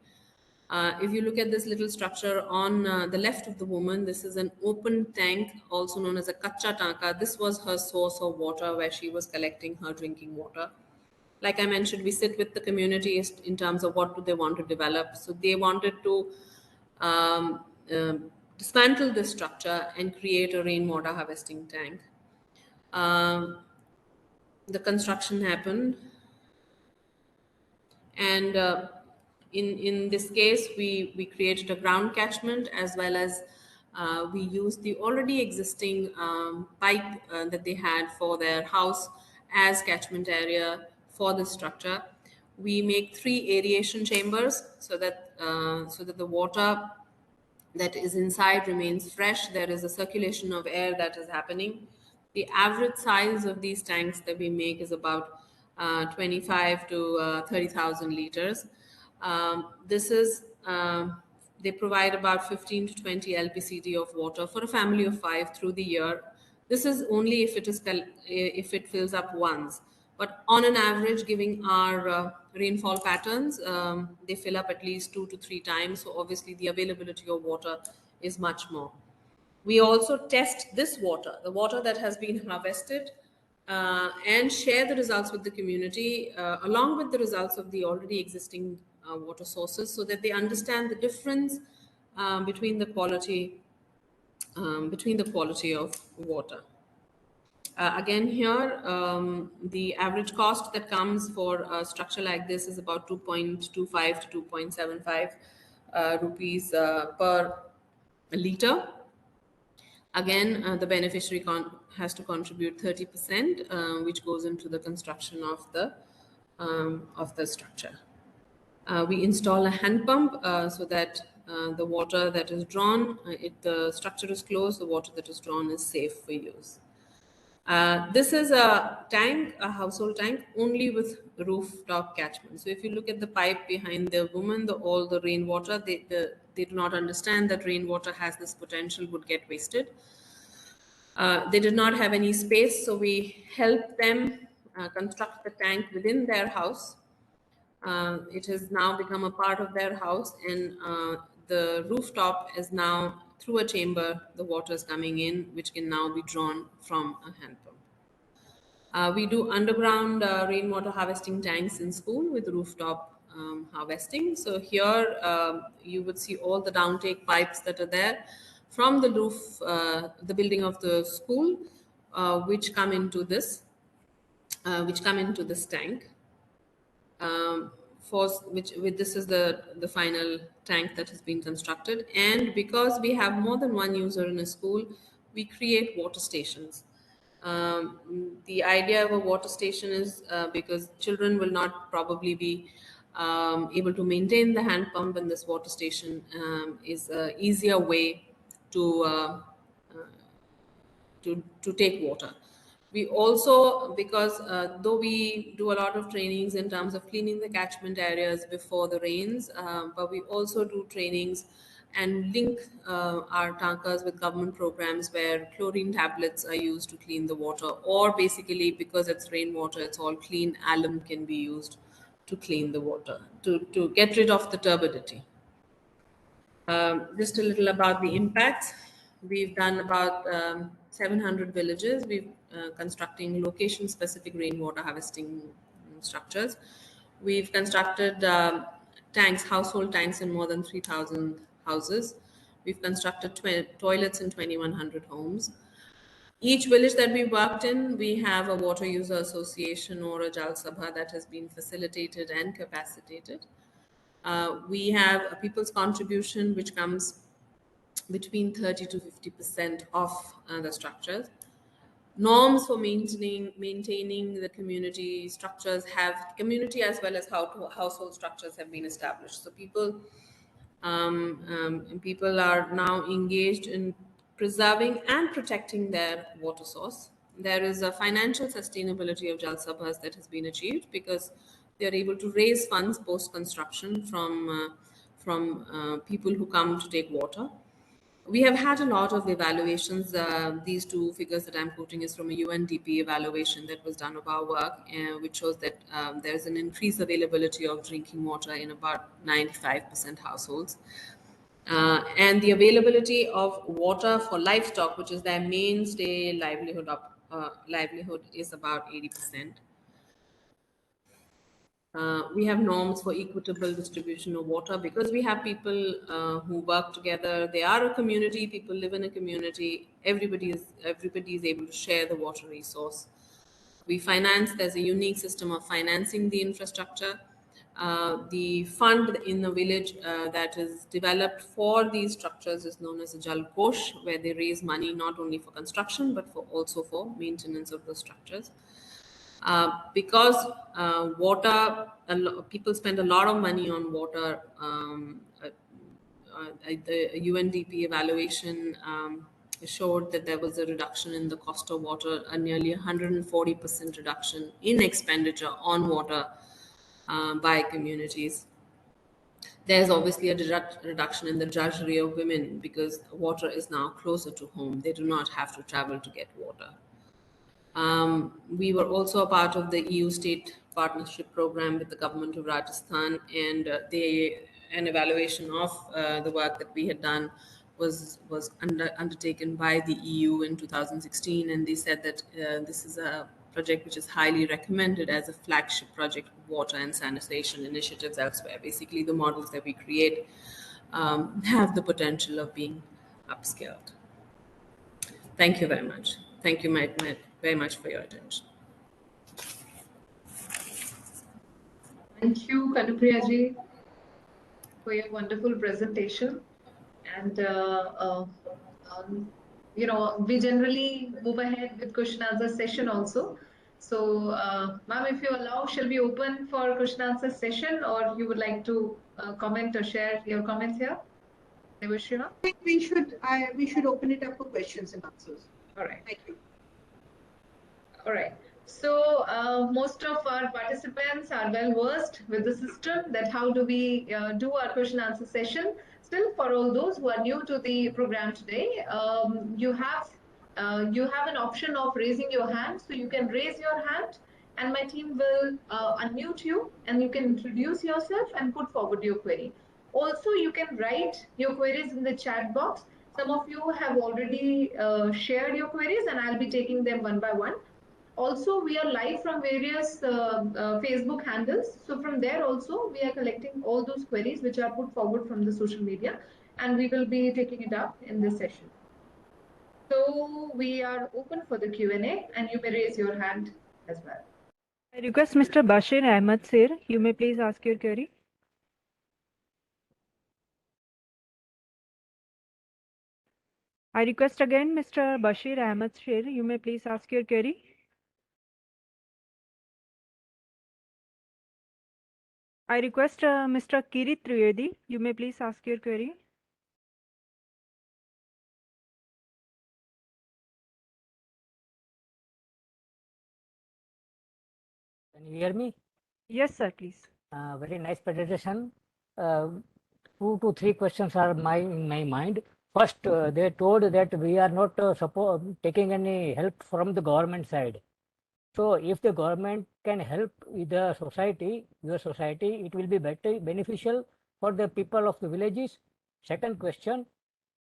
If you look at this little structure on the left of the woman, this is an open tank, also known as a kacha tanka. This was her source of water where she was collecting her drinking water. Like I mentioned, we sit with the community in terms of what do they want to develop. So they wanted to um, dismantle this structure and create a rainwater harvesting tank. The construction happened, and in this case, we created a ground catchment, as well as we used the already existing pipe that they had for their house as catchment area for the structure. We make 3 aeration chambers so that the water that is inside remains fresh. There is a circulation of air that is happening. The average size of these tanks that we make is about 25 to 30,000 liters. This is they provide about 15 to 20 LPCD of water for a family of 5 through the year. This is only if it fills up once. But on an average, giving our rainfall patterns, they fill up at least 2 to 3 times. So obviously the availability of water is much more. We also test this water, the water that has been harvested, and share the results with the community, along with the results of the already existing water sources, so that they understand the difference between the quality of water. Again, here, the average cost that comes for a structure like this is about 2.25 to 2.75 rupees per liter. Again, the beneficiary has to contribute 30%, which goes into the construction of the structure. We install a hand pump so that the water that is drawn, if the structure is closed, the water that is drawn is safe for use. This is a tank, a household tank, only with rooftop catchment. So if you look at the pipe behind the woman, all the rainwater, they do not understand that rainwater has this potential, would get wasted. They did not have any space, so we helped them construct the tank within their house. It has now become a part of their house, and the rooftop is now, through a chamber, the water is coming in, which can now be drawn from a hand pump. We do underground rainwater harvesting tanks in school with rooftop harvesting. So here you would see all the downtake pipes that are there from the roof, the building of the school, which come into this tank. This is the final tank that has been constructed, and because we have more than one user in a school, we create water stations. The idea of a water station is because children will not probably be able to maintain the hand pump, and this water station is an easier way to take water. We also, because though we do a lot of trainings in terms of cleaning the catchment areas before the rains, but we also do trainings and link our tankas with government programs where chlorine tablets are used to clean the water, or basically because it's rainwater, it's all clean, alum can be used to clean the water, to get rid of the turbidity. Just a little about the impacts. We've done about 700 villages. We've constructing location-specific rainwater harvesting structures. We've constructed tanks, household tanks in more than 3,000 houses. We've constructed toilets in 2,100 homes. Each village that we worked in, we have a water user association or a Jal Sabha that has been facilitated and capacitated. We have a people's contribution, which comes between 30 to 50% of the structures. norms for maintaining the community structures community as well as household structures have been established. So people are now engaged in preserving and protecting their water source. There is a financial sustainability of Jal Sabhas that has been achieved because they are able to raise funds post construction from people who come to take water. We have had a lot of evaluations. These two figures that I'm quoting is from a UNDP evaluation that was done of our work, which shows that there's an increased availability of drinking water in about 95% households. And the availability of water for livestock, which is their mainstay livelihood, is about 80%. We have norms for equitable distribution of water because we have people who work together. They are a community. People live in a community. Everybody is able to share the water resource. We finance. There's a unique system of financing the infrastructure. The fund in the village that is developed for these structures is known as a Jal Kosh, where they raise money not only for construction but also for maintenance of the structures. Because water, people spend a lot of money on water. The UNDP evaluation showed that there was a reduction in the cost of water, a nearly 140% reduction in expenditure on water by communities. There's obviously a reduction in the drudgery of women because water is now closer to home. They do not have to travel to get water. We were also a part of the EU state partnership program with the government of Rajasthan, and an evaluation of the work that we had done was undertaken by the EU in 2016, and they said that this is a project which is highly recommended as a flagship project of water and sanitation initiatives elsewhere. Basically, the models that we create have the potential of being upscaled. Thank you very much. Thank you very much for your attention. Thank you, Kanupriya ji, for your wonderful presentation. And we generally move ahead with question answer session also. So, ma'am, if you allow, shall we open for question answer session, or you would like to comment or share your comments here? Devashrima? I think we should open it up for questions and answers. All right. Thank you. All right. So most of our participants are well versed with the system that how do we do our question answer session. Still, for all those who are new to the program today, you have an option of raising your hand. So you can raise your hand and my team will unmute you and you can introduce yourself and put forward your query. Also, you can write your queries in the chat box. Some of you have already shared your queries and I'll be taking them one by one. Also, we are live from various Facebook handles. So from there also, we are collecting all those queries which are put forward from the social media, and we will be taking it up in this session. So we are open for the Q&A, and you may raise your hand as well. I request Mr. Bashir Ahmed Sir, you may please ask your query. I request again Mr. Bashir Ahmed Sher, you may please ask your query. I request Mr. Kirit Trivedi, you may please ask your query. Can you hear me? Yes, sir, please. Very nice presentation. 2 to 3 questions are in my mind. First, they told that we are not taking any help from the government side. So if the government can help with the society, your society, it will be beneficial for the people of the villages. Second question,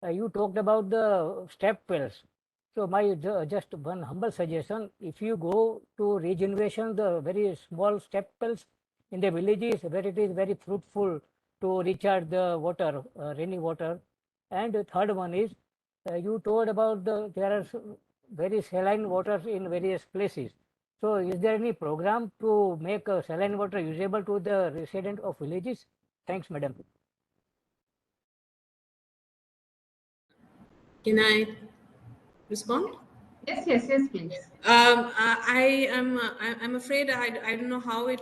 you talked about the step wells. So my just one humble suggestion, if you go to regeneration, the very small step wells in the villages where it is very fruitful to recharge the water, rainy water. And the third one is, you told about there are very saline waters in various places. So is there any program to make saline water usable to the resident of villages? Thanks, madam. Can I respond? Yes, please. I'm afraid I don't know how it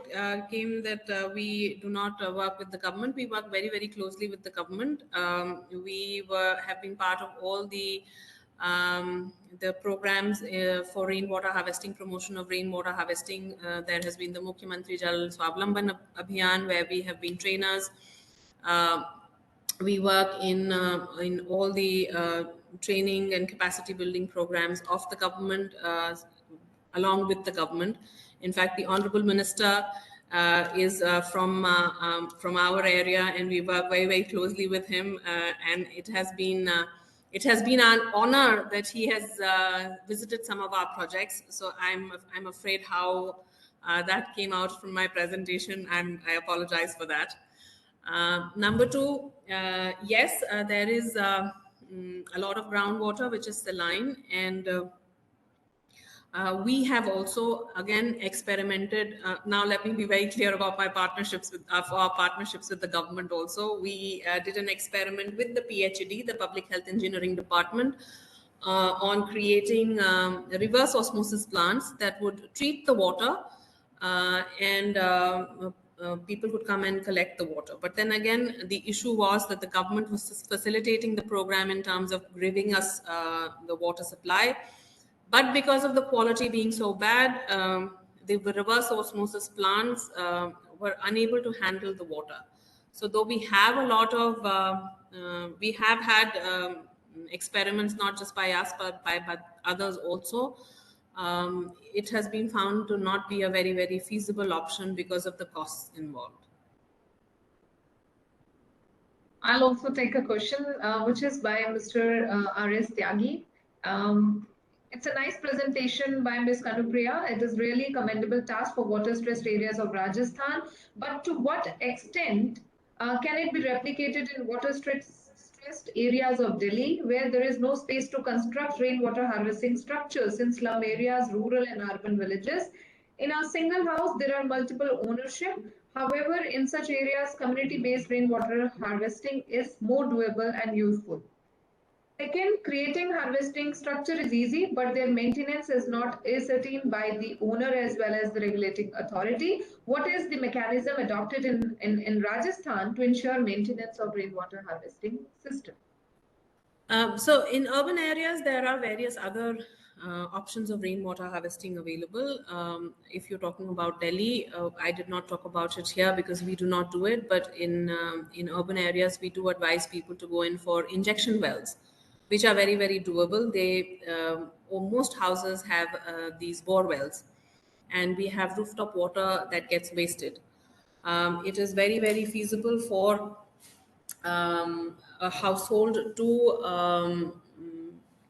came that we do not work with the government. We work very, very closely with the government. Have been part of all the programs for rainwater harvesting, promotion of rainwater harvesting. There has been the Mukhyamantri Jal Swavlamban Abhiyan, where we have been trainers. We work in all the training and capacity building programs of the government, along with the government. In fact, the Honorable Minister is from our area, and we work very, very closely with him. And it has been an honor that he has visited some of our projects. So I'm afraid how that came out from my presentation, and I apologize for that. Number two, yes, there is a lot of groundwater which is saline, and we have also again experimented. Now, let me be very clear about my partnerships with our partnerships with the government. Also, we did an experiment with the PhD, the Public Health Engineering Department, on creating reverse osmosis plants that would treat the water and people could come and collect the water. But then again, the issue was that the government was facilitating the program in terms of giving us the water supply. But because of the quality being so bad, the reverse osmosis plants were unable to handle the water. So though we have a lot of, we have had experiments, not just by us, but by others also, it has been found to not be a very, very feasible option because of the costs involved. I'll also take a question, which is by Mr. R.S. Tyagi. It's a nice presentation by Ms. Kanupriya. It is really a commendable task for water-stressed areas of Rajasthan. But to what extent can it be replicated in water-stressed areas of Delhi, where there is no space to construct rainwater harvesting structures in slum areas, rural and urban villages? In a single house, there are multiple ownership. However, in such areas, community-based rainwater harvesting is more doable and useful. Second, creating harvesting structure is easy, but their maintenance is not ascertained by the owner as well as the regulating authority. What is the mechanism adopted in Rajasthan to ensure maintenance of rainwater harvesting system? So in urban areas, there are various other options of rainwater harvesting available. If you're talking about Delhi, I did not talk about it here because we do not do it, but in urban areas, we do advise people to go in for injection wells, which are very, very doable. They, most houses have these bore wells, and we have rooftop water that gets wasted. It is very, very feasible for a household to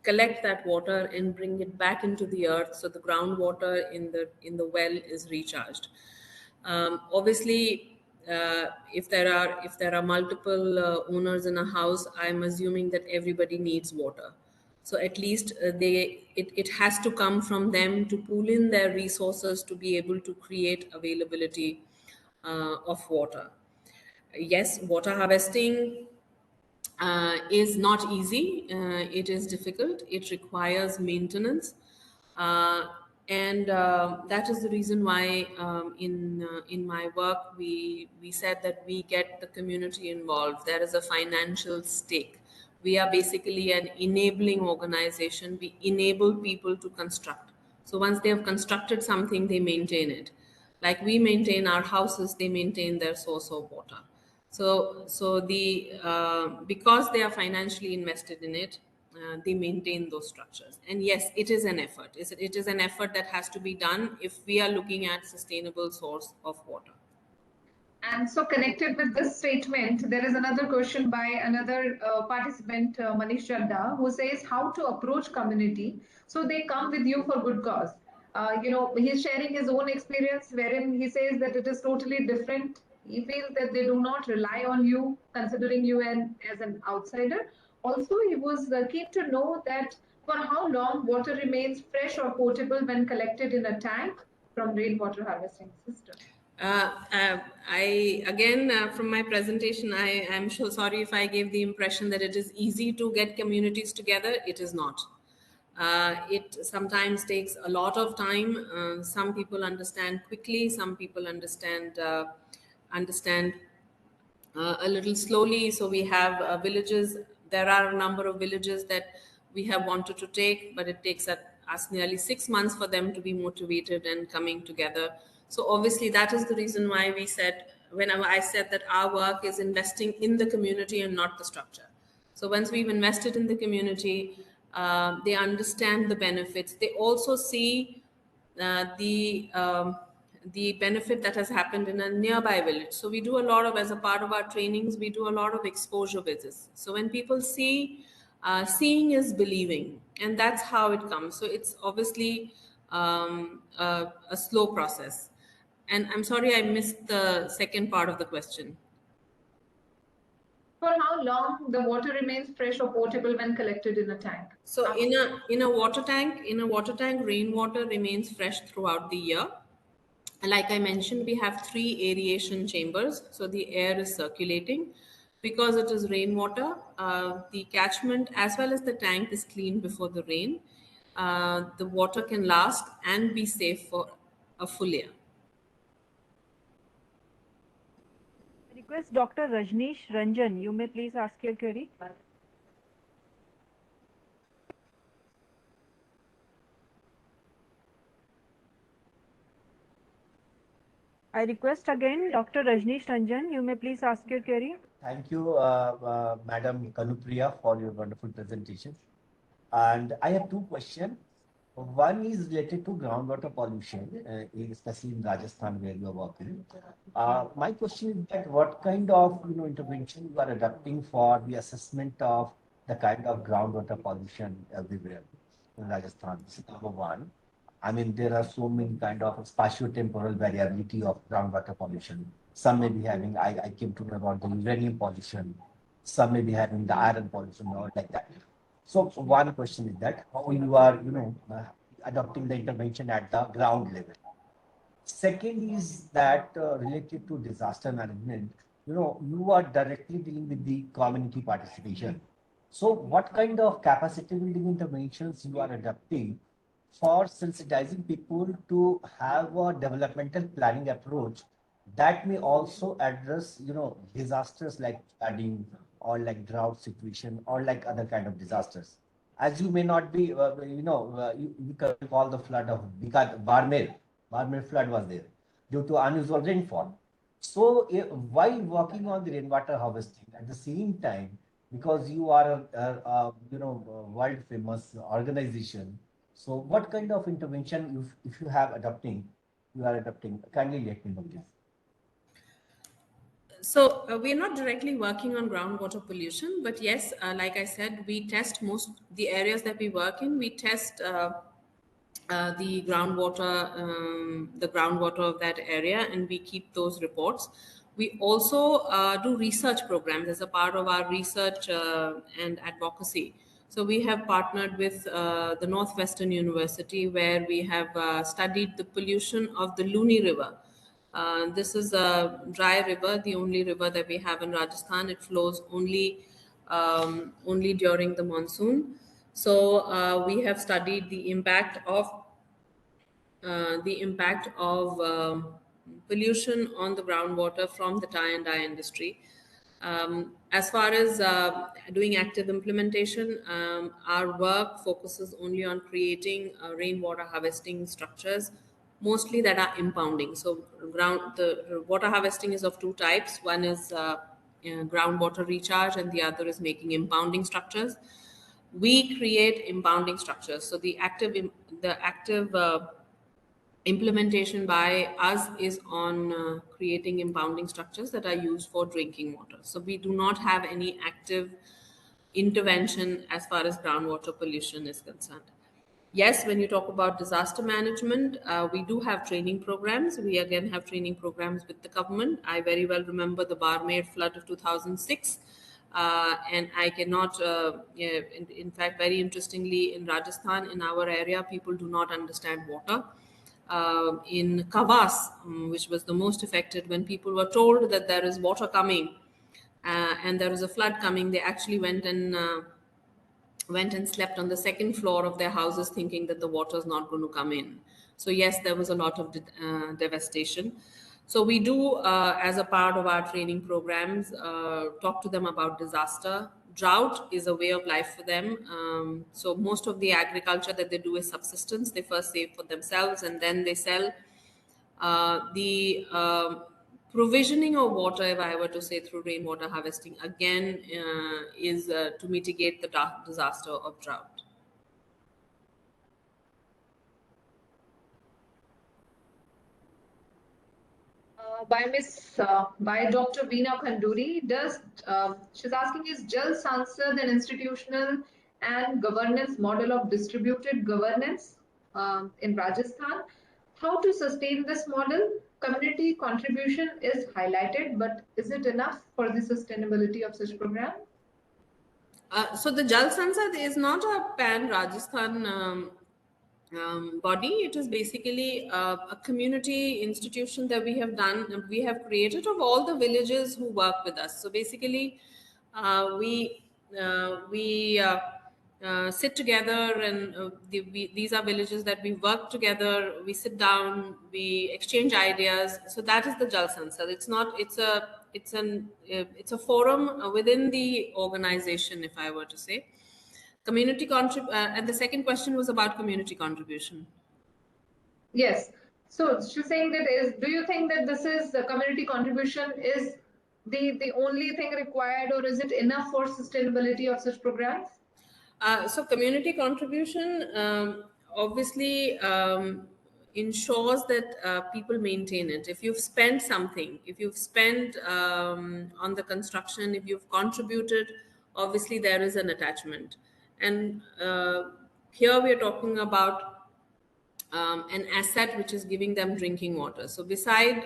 collect that water and bring it back into the earth, so the groundwater in the well is recharged. Obviously, if there are multiple owners in a house, I'm assuming that everybody needs water. So at least it has to come from them to pool in their resources to be able to create availability of water. Yes, water harvesting is not easy. It is difficult. It requires maintenance. And that is the reason why in my work, we said that we get the community involved. There is a financial stake. We are basically an enabling organization. We enable people to construct. So once they have constructed something, they maintain it. Like we maintain our houses, they maintain their source of water. So the because they are financially invested in it, they maintain those structures. And yes, it is an effort. It is an effort that has to be done if we are looking at sustainable source of water. And so connected with this statement, there is another question by another participant, Manish Chadda, who says how to approach community so they come with you for good cause. He's sharing his own experience wherein he says that it is totally different. He feels that they do not rely on you, considering you as an outsider. Also, he was keen to know that for how long water remains fresh or potable when collected in a tank from rainwater harvesting system. I again from my presentation, I am so sorry if I gave the impression that it is easy to get communities together. It is not. It sometimes takes a lot of time. Some people understand quickly, some people understand a little slowly. So we have villages. There are a number of villages that we have wanted to take, but it takes us nearly 6 months for them to be motivated and coming together. So obviously that is the reason why we said, whenever I said that our work is investing in the community and not the structure. So once we've invested in the community, they understand the benefits. They also see the benefit that has happened in a nearby village. So we do a lot of, as a part of our trainings, we do a lot of exposure visits. So when people see, seeing is believing, and that's how it comes. So it's obviously a slow process. And I'm sorry, I missed the second part of the question. For how long the water remains fresh or potable when collected in a tank? So in a water tank, rainwater remains fresh throughout the year. Like I mentioned, we have 3 aeration chambers, so the air is circulating. Because it is rainwater, the catchment as well as the tank is cleaned before the rain. The water can last and be safe for a full year. I request Dr. Rajneesh Ranjan, you may please ask your query. I request again Dr. Rajneesh Ranjan, you may please ask your query. Thank you, Madam Kanupriya, for your wonderful presentation. And I have 2 questions. One is related to groundwater pollution, especially in Rajasthan where you are working. My question is that what kind of intervention you are adopting for the assessment of the kind of groundwater pollution everywhere in Rajasthan? This is number one. I mean, there are so many kind of spatio-temporal variability of groundwater pollution. Some may be having, I came to know about the uranium pollution. Some may be having the iron pollution or like that. So one question is that how you are, adopting the intervention at the ground level. Second is that related to disaster management, you are directly dealing with the community participation. So what kind of capacity building interventions you are adopting for sensitizing people to have a developmental planning approach that may also address, disasters like flooding or like drought situation or like other kind of disasters. As you may not be, you can recall the flood of Barmer. Barmer flood was there due to unusual rainfall. So while working on the rainwater harvesting at the same time, because you are a world famous organization, so what kind of intervention if you are adopting, kindly let me know please. So we're not directly working on groundwater pollution, but yes, like I said, we test most the areas that we work in. We test the groundwater of that area, and we keep those reports. We also do research programs as a part of our research and advocacy. So we have partnered with the Northwestern University, where we have studied the pollution of the Luni River. This is a dry river, the only river that we have in Rajasthan. It flows only during the monsoon. So we have studied the impact of pollution on the groundwater from the tie and dye industry. As far as doing active implementation, our work focuses only on creating rainwater harvesting structures, mostly that are impounding. So the water harvesting is of 2 types. One is groundwater recharge, and the other is making impounding structures. We create impounding structures. So the active implementation by us is on creating impounding structures that are used for drinking water. So we do not have any active intervention as far as groundwater pollution is concerned. Yes, when you talk about disaster management, we do have training programs. We again have training programs with the government. I very well remember the Barmer flood of 2006. And I cannot, in fact, very interestingly, in Rajasthan, in our area, people do not understand water. In Kavas, which was the most affected, when people were told that there is water coming and there is a flood coming, they actually went and went and slept on the second floor of their houses thinking that the water is not going to come in. So yes, there was a lot of devastation. So we do, as a part of our training programs, talk to them about disaster. Drought is a way of life for them. So most of the agriculture that they do is subsistence. They first save for themselves and then they sell. The provisioning of water, if I were to say through rainwater harvesting, again is to mitigate the disaster of drought. By Dr. Veena Khanduri, she's asking, is Jal Sansad an institutional and governance model of distributed governance in Rajasthan? How to sustain this model? Community contribution is highlighted, but is it enough for the sustainability of such program? So the Jal Sansad is not a pan-Rajasthan body. It is basically a community institution that we have created of all the villagers who work with us. So basically, we sit together, and these are villages that we work together. We sit down, we exchange ideas. So that is the Jal Sansad. It's a forum within the organization, if I were to say. Community and the second question was about community contribution. Yes. So she's saying that do you think that this is the community contribution is the only thing required, or is it enough for sustainability of such programs? So community contribution obviously ensures that people maintain it. If you've spent something, if you've spent on the construction, if you've contributed, obviously there is an attachment. And here we are talking about an asset which is giving them drinking water. So besides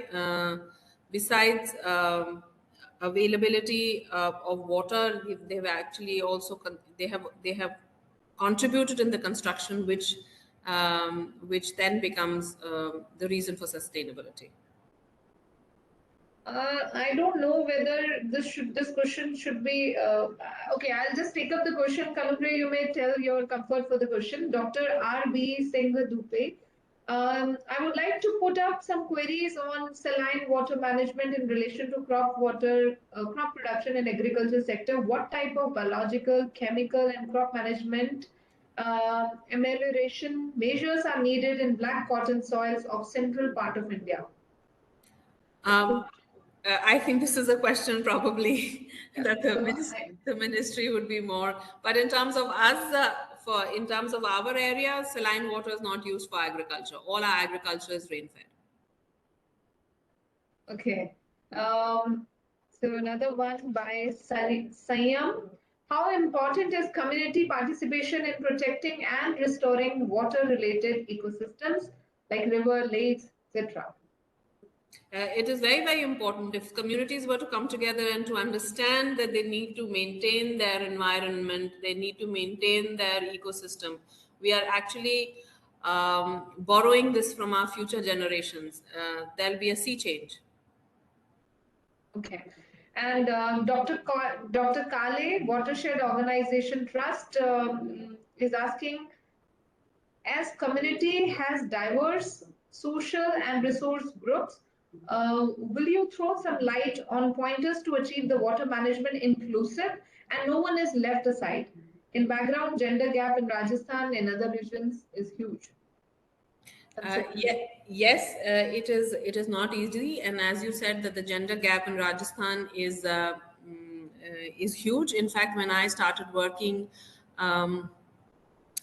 availability of water, they've actually also they have contributed in the construction, which then becomes the reason for sustainability. I don't know whether this question should be okay. I'll just take up the question. Kanupriya, you may tell your comfort for the question. Dr. R.B. Singh Dupe. I would like to put up some queries on saline water management in relation to crop production and agriculture sector. What type of biological, chemical, and crop management amelioration measures are needed in black cotton soils of central part of India? I think this is a question probably that the ministry would be more. But in terms of us, in terms of our area, saline water is not used for agriculture. All our agriculture is rain-fed. Okay. So another one by Sayam. How important is community participation in protecting and restoring water-related ecosystems like river, lakes, etc.? It is very, very important. If communities were to come together and to understand that they need to maintain their environment, they need to maintain their ecosystem, we are actually borrowing this from our future generations. There'll be a sea change. Okay. And Dr. Kale, Watershed Organization Trust, is asking, as community has diverse social and resource groups, will you throw some light on pointers to achieve the water management inclusive and no one is left aside? In background, gender gap in Rajasthan and other regions is huge. Yes, it is not easy, and as you said, that the gender gap in Rajasthan is huge. In fact, when I started working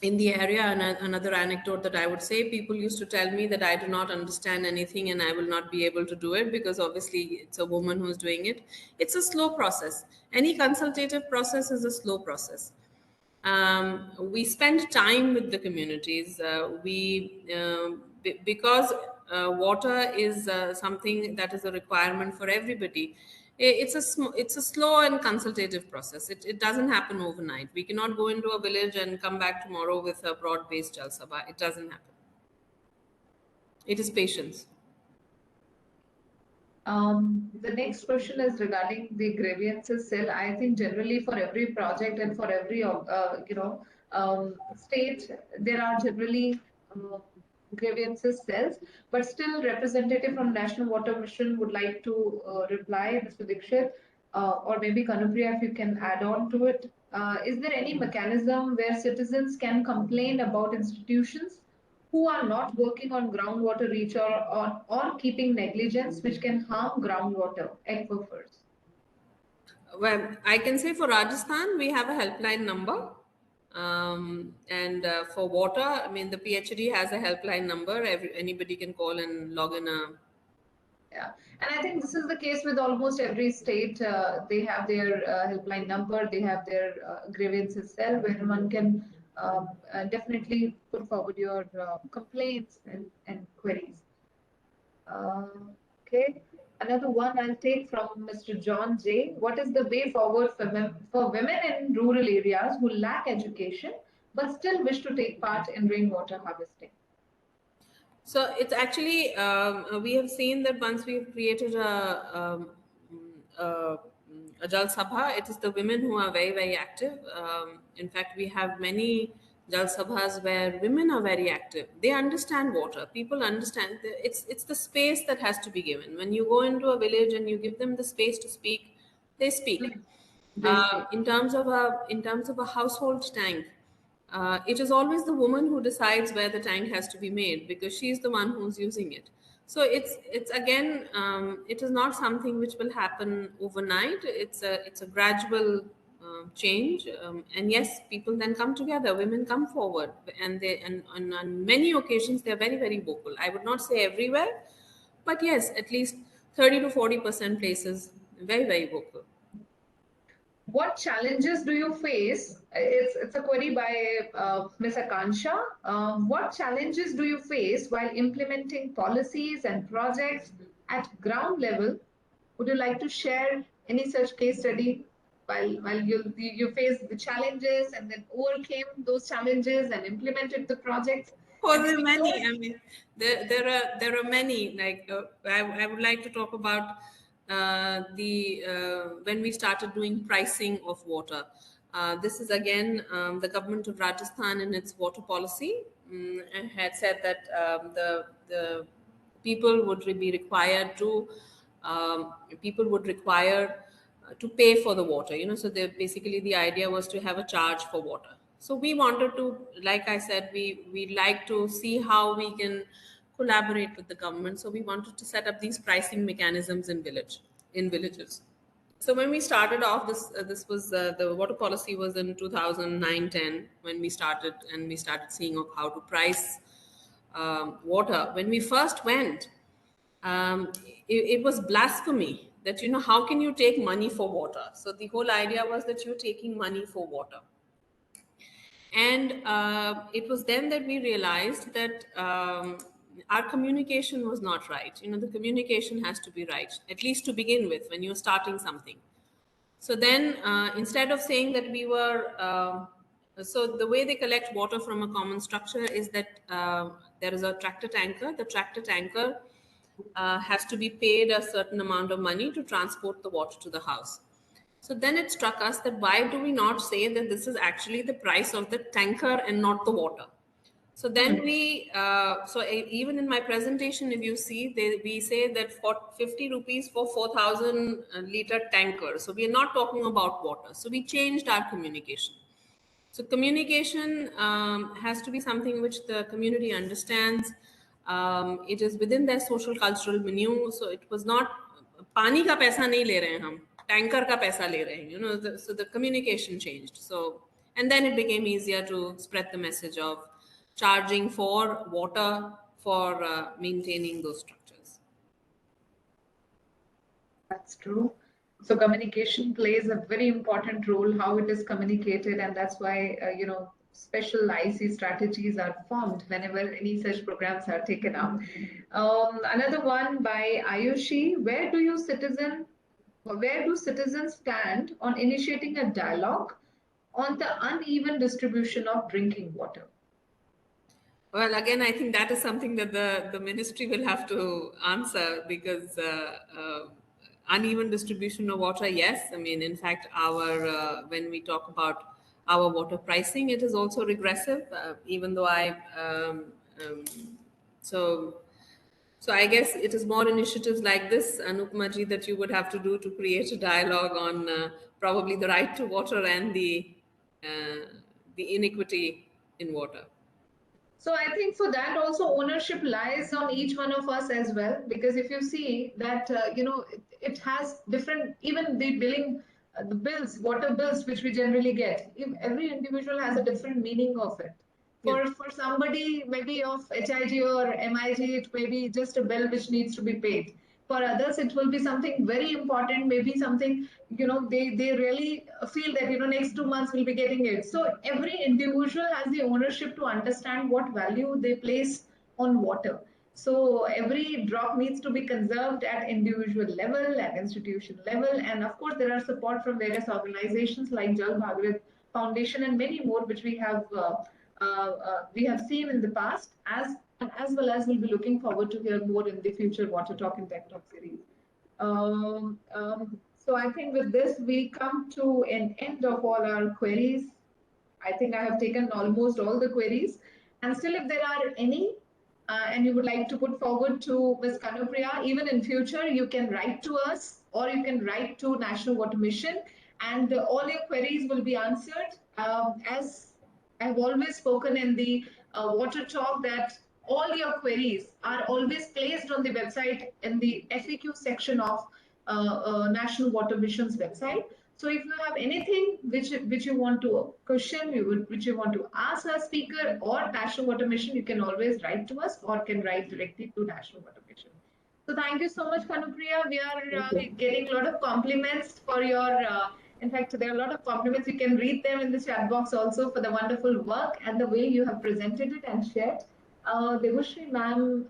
in the area, and another anecdote that I would say, people used to tell me that I do not understand anything and I will not be able to do it because obviously it's a woman who's doing it. It's a slow process. Any consultative process is a slow process. We spend time with the communities. Because water is something that is a requirement for everybody. It's a slow and consultative process. It doesn't happen overnight. We cannot go into a village and come back tomorrow with a broad-based Jal Sabha. It doesn't happen. It is patience. The next question is regarding the grievances cell. I think generally for every project and for every state, there are generally grievances cells, but still representative from National Water Mission would like to reply, Mr. Dikshit, or maybe Kanupriya, if you can add on to it. Is there any mechanism where citizens can complain about institutions who are not working on groundwater reach or keeping negligence which can harm groundwater aquifers? Well, I can say for Rajasthan, we have a helpline number. And for water, I mean, the PhD has a helpline number. Anybody can call and log in a. Yeah, and I think this is the case with almost every state. They have their helpline number, they have their grievances cell where one can definitely put forward your complaints and queries. Okay, another one I'll take from Mr. John J. What is the way forward for women in rural areas who lack education but still wish to take part in rainwater harvesting? So it's actually, we have seen that once we've created a Jal Sabha, it is the women who are very, very active. In fact, we have many Jal Sabhas where women are very active. They understand water. People understand. It's the space that has to be given. When you go into a village and you give them the space to speak, they speak. In terms of a household tank, it is always the woman who decides where the tank has to be made because she's the one who's using it. So it's again, it is not something which will happen overnight. It's a gradual change, and yes, people then come together. Women come forward, and on many occasions they are very, very vocal. I would not say everywhere, but yes, at least 30 to 40% places very, very vocal. What challenges do you face? It's a query by Ms. Akansha. What challenges do you face while implementing policies and projects at ground level? Would you like to share any such case study while you faced the challenges and then overcame those challenges and implemented the projects? Oh, there are many. I mean, there are many. Like I would like to talk about when we started doing pricing of water. This is again the government of Rajasthan in its water policy had said that the people would be required to to pay for the water. So basically the idea was to have a charge for water. So we wanted to, like I said, we like to see how we can collaborate with the government. So we wanted to set up these pricing mechanisms in villages. So when we started off, this was the water policy was in 2009-10 when we started, and we started seeing of how to price water. When we first went, it was blasphemy that, how can you take money for water? So the whole idea was that you're taking money for water. And it was then that we realized that our communication was not right. The communication has to be right, at least to begin with, when you're starting something. So then instead of saying that we were, so the way they collect water from a common structure is that there is a tractor tanker. The tractor tanker has to be paid a certain amount of money to transport the water to the house. So then it struck us that why do we not say that this is actually the price of the tanker and not the water? So then even in my presentation, if you see, we say that for 50 rupees for 4,000 liter tanker. So we are not talking about water. So we changed our communication. So communication has to be something which the community understands. It is within their social cultural menu. So it was not पानी का पैसा नहीं ले रहे हैं हम, tanker का पैसा ले रहे हैं. So the communication changed. So, and then it became easier to spread the message of charging for water for maintaining those structures. That's true. So communication plays a very important role, how it is communicated, and that's why special IC strategies are formed whenever any such programs are taken up. Another one by Ayushi: where do citizens stand on initiating a dialogue on the uneven distribution of drinking water? Well, again, I think that is something that the ministry will have to answer because uneven distribution of water, yes. I mean, in fact, our when we talk about our water pricing, it is also regressive, even though um, so so I guess it is more initiatives like this, Anupama ji, that you would have to do to create a dialogue on probably the right to water and uh, the inequity in water. So I think for that also ownership lies on each one of us as well, because if you see that it has different, even the billing, the bills, water bills which we generally get, if every individual has a different meaning of it. Yeah. For somebody maybe of HIG or MIG, it may be just a bill which needs to be paid. For others, it will be something very important, maybe something, they really feel that, next 2 months we'll be getting it. So every individual has the ownership to understand what value they place on water. So every drop needs to be conserved at individual level, at institution level. And of course, there are support from various organizations like Jal Bhagirath Foundation and many more, which we have seen in the past, as well as we'll be looking forward to hear more in the future Water Talk and Tech Talk series. So I think with this, we come to an end of all our queries. I think I have taken almost all the queries. And still, if there are any, and you would like to put forward to Ms. Kanupriya, even in future, you can write to us or you can write to National Water Mission, and all your queries will be answered. As I've always spoken in the Water Talk, that all your queries are always placed on the website in the FAQ section of National Water Mission's website. So if you have anything which you want to question, which you want to ask our speaker or National Water Mission, you can always write to us or can write directly to National Water Mission. So thank you so much, Kanupriya. We are getting a lot of compliments for your. In fact, there are a lot of compliments. You can read them in the chat box also for the wonderful work and the way you have presented it and shared. Devushri ma'am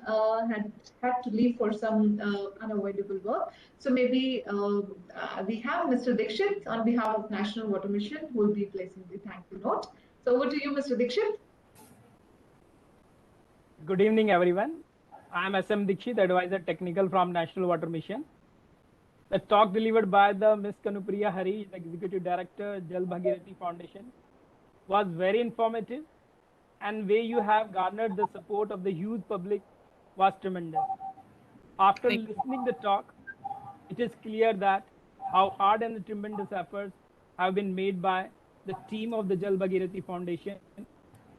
had to leave for some unavoidable work. So maybe we have Mr. Dixit on behalf of National Water Mission who will be placing the thank you note. So over to you, Mr. Dixit. Good evening, everyone. I am SM Dixit, Advisor Technical from National Water Mission. The talk delivered by the Ms. Kanupriya Hari, the Executive Director, Jal Bhagirathi Foundation, was very informative, and way you have garnered the support of the huge public was tremendous. After listening the talk, it is clear that how hard and the tremendous efforts have been made by the team of the Jal Bhagirathi Foundation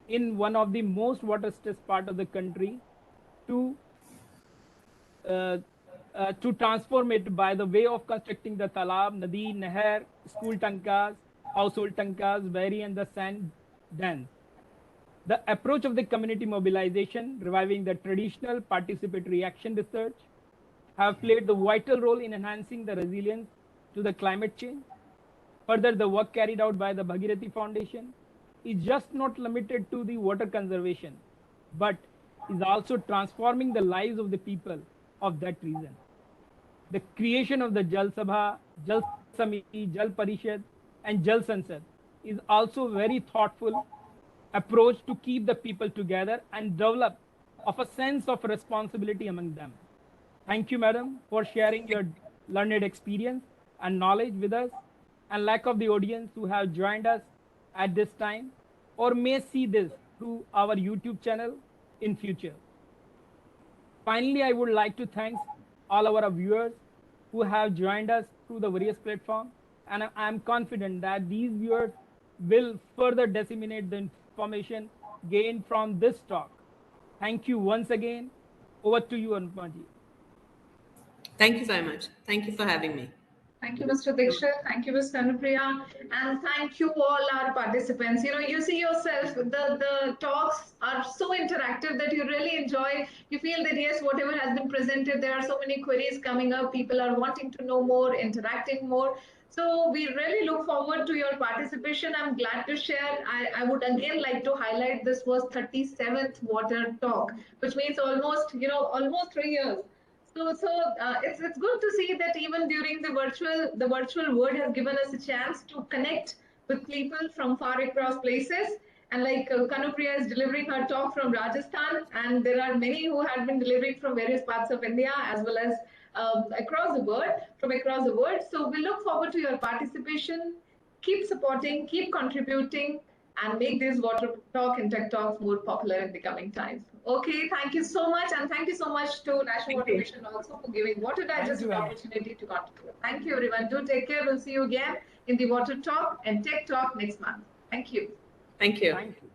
in one of the most water-stressed part of the country to transform it by the way of constructing the talab, nadi, nehar, school tankas, household tankas, wherry, and the sand dams. The approach of the community mobilization, reviving the traditional participatory action research, have played the vital role in enhancing the resilience to the climate change. Further, the work carried out by the Bhagirathi Foundation is just not limited to the water conservation, but is also transforming the lives of the people of that region. The creation of the Jal Sabha, Jal Samiti, Jal Parishad, and Jal Sansad is also very thoughtful approach to keep the people together and develop of a sense of responsibility among them. Thank you, madam, for sharing your learned experience and knowledge with us, and lack of the audience who have joined us at this time or may see this through our YouTube channel in future. Finally, I would like to thank all our viewers who have joined us through the various platforms, and I am confident that these viewers will further disseminate the information gained from this talk. Thank you once again. Over to you, Anupama ji. Thank you very much. Thank you for having me. Thank you, Mr. Dixit. Thank you, Ms. Kanupriya. And thank you all our participants. You see yourself, the talks are so interactive that you really enjoy. You feel that, yes, whatever has been presented, there are so many queries coming up. People are wanting to know more, interacting more. So we really look forward to your participation. I'm glad to share. I would again like to highlight this was 37th Water Talk, which means almost 3 years. So it's good to see that even during the virtual world has given us a chance to connect with people from far across places. And like Kanupriya is delivering her talk from Rajasthan, and there are many who have been delivering from various parts of India as well as across the world. So we look forward to your participation. Keep supporting, keep contributing, and make this Water Talk and Tech Talks more popular in the coming times. Okay, thank you so much, and thank you so much to National Water Mission also for giving Water Digest an opportunity to contribute. Thank you, everyone. Do take care. We'll see you again in the Water Talk and Tech Talk next month. Thank you. Thank you. Thank you.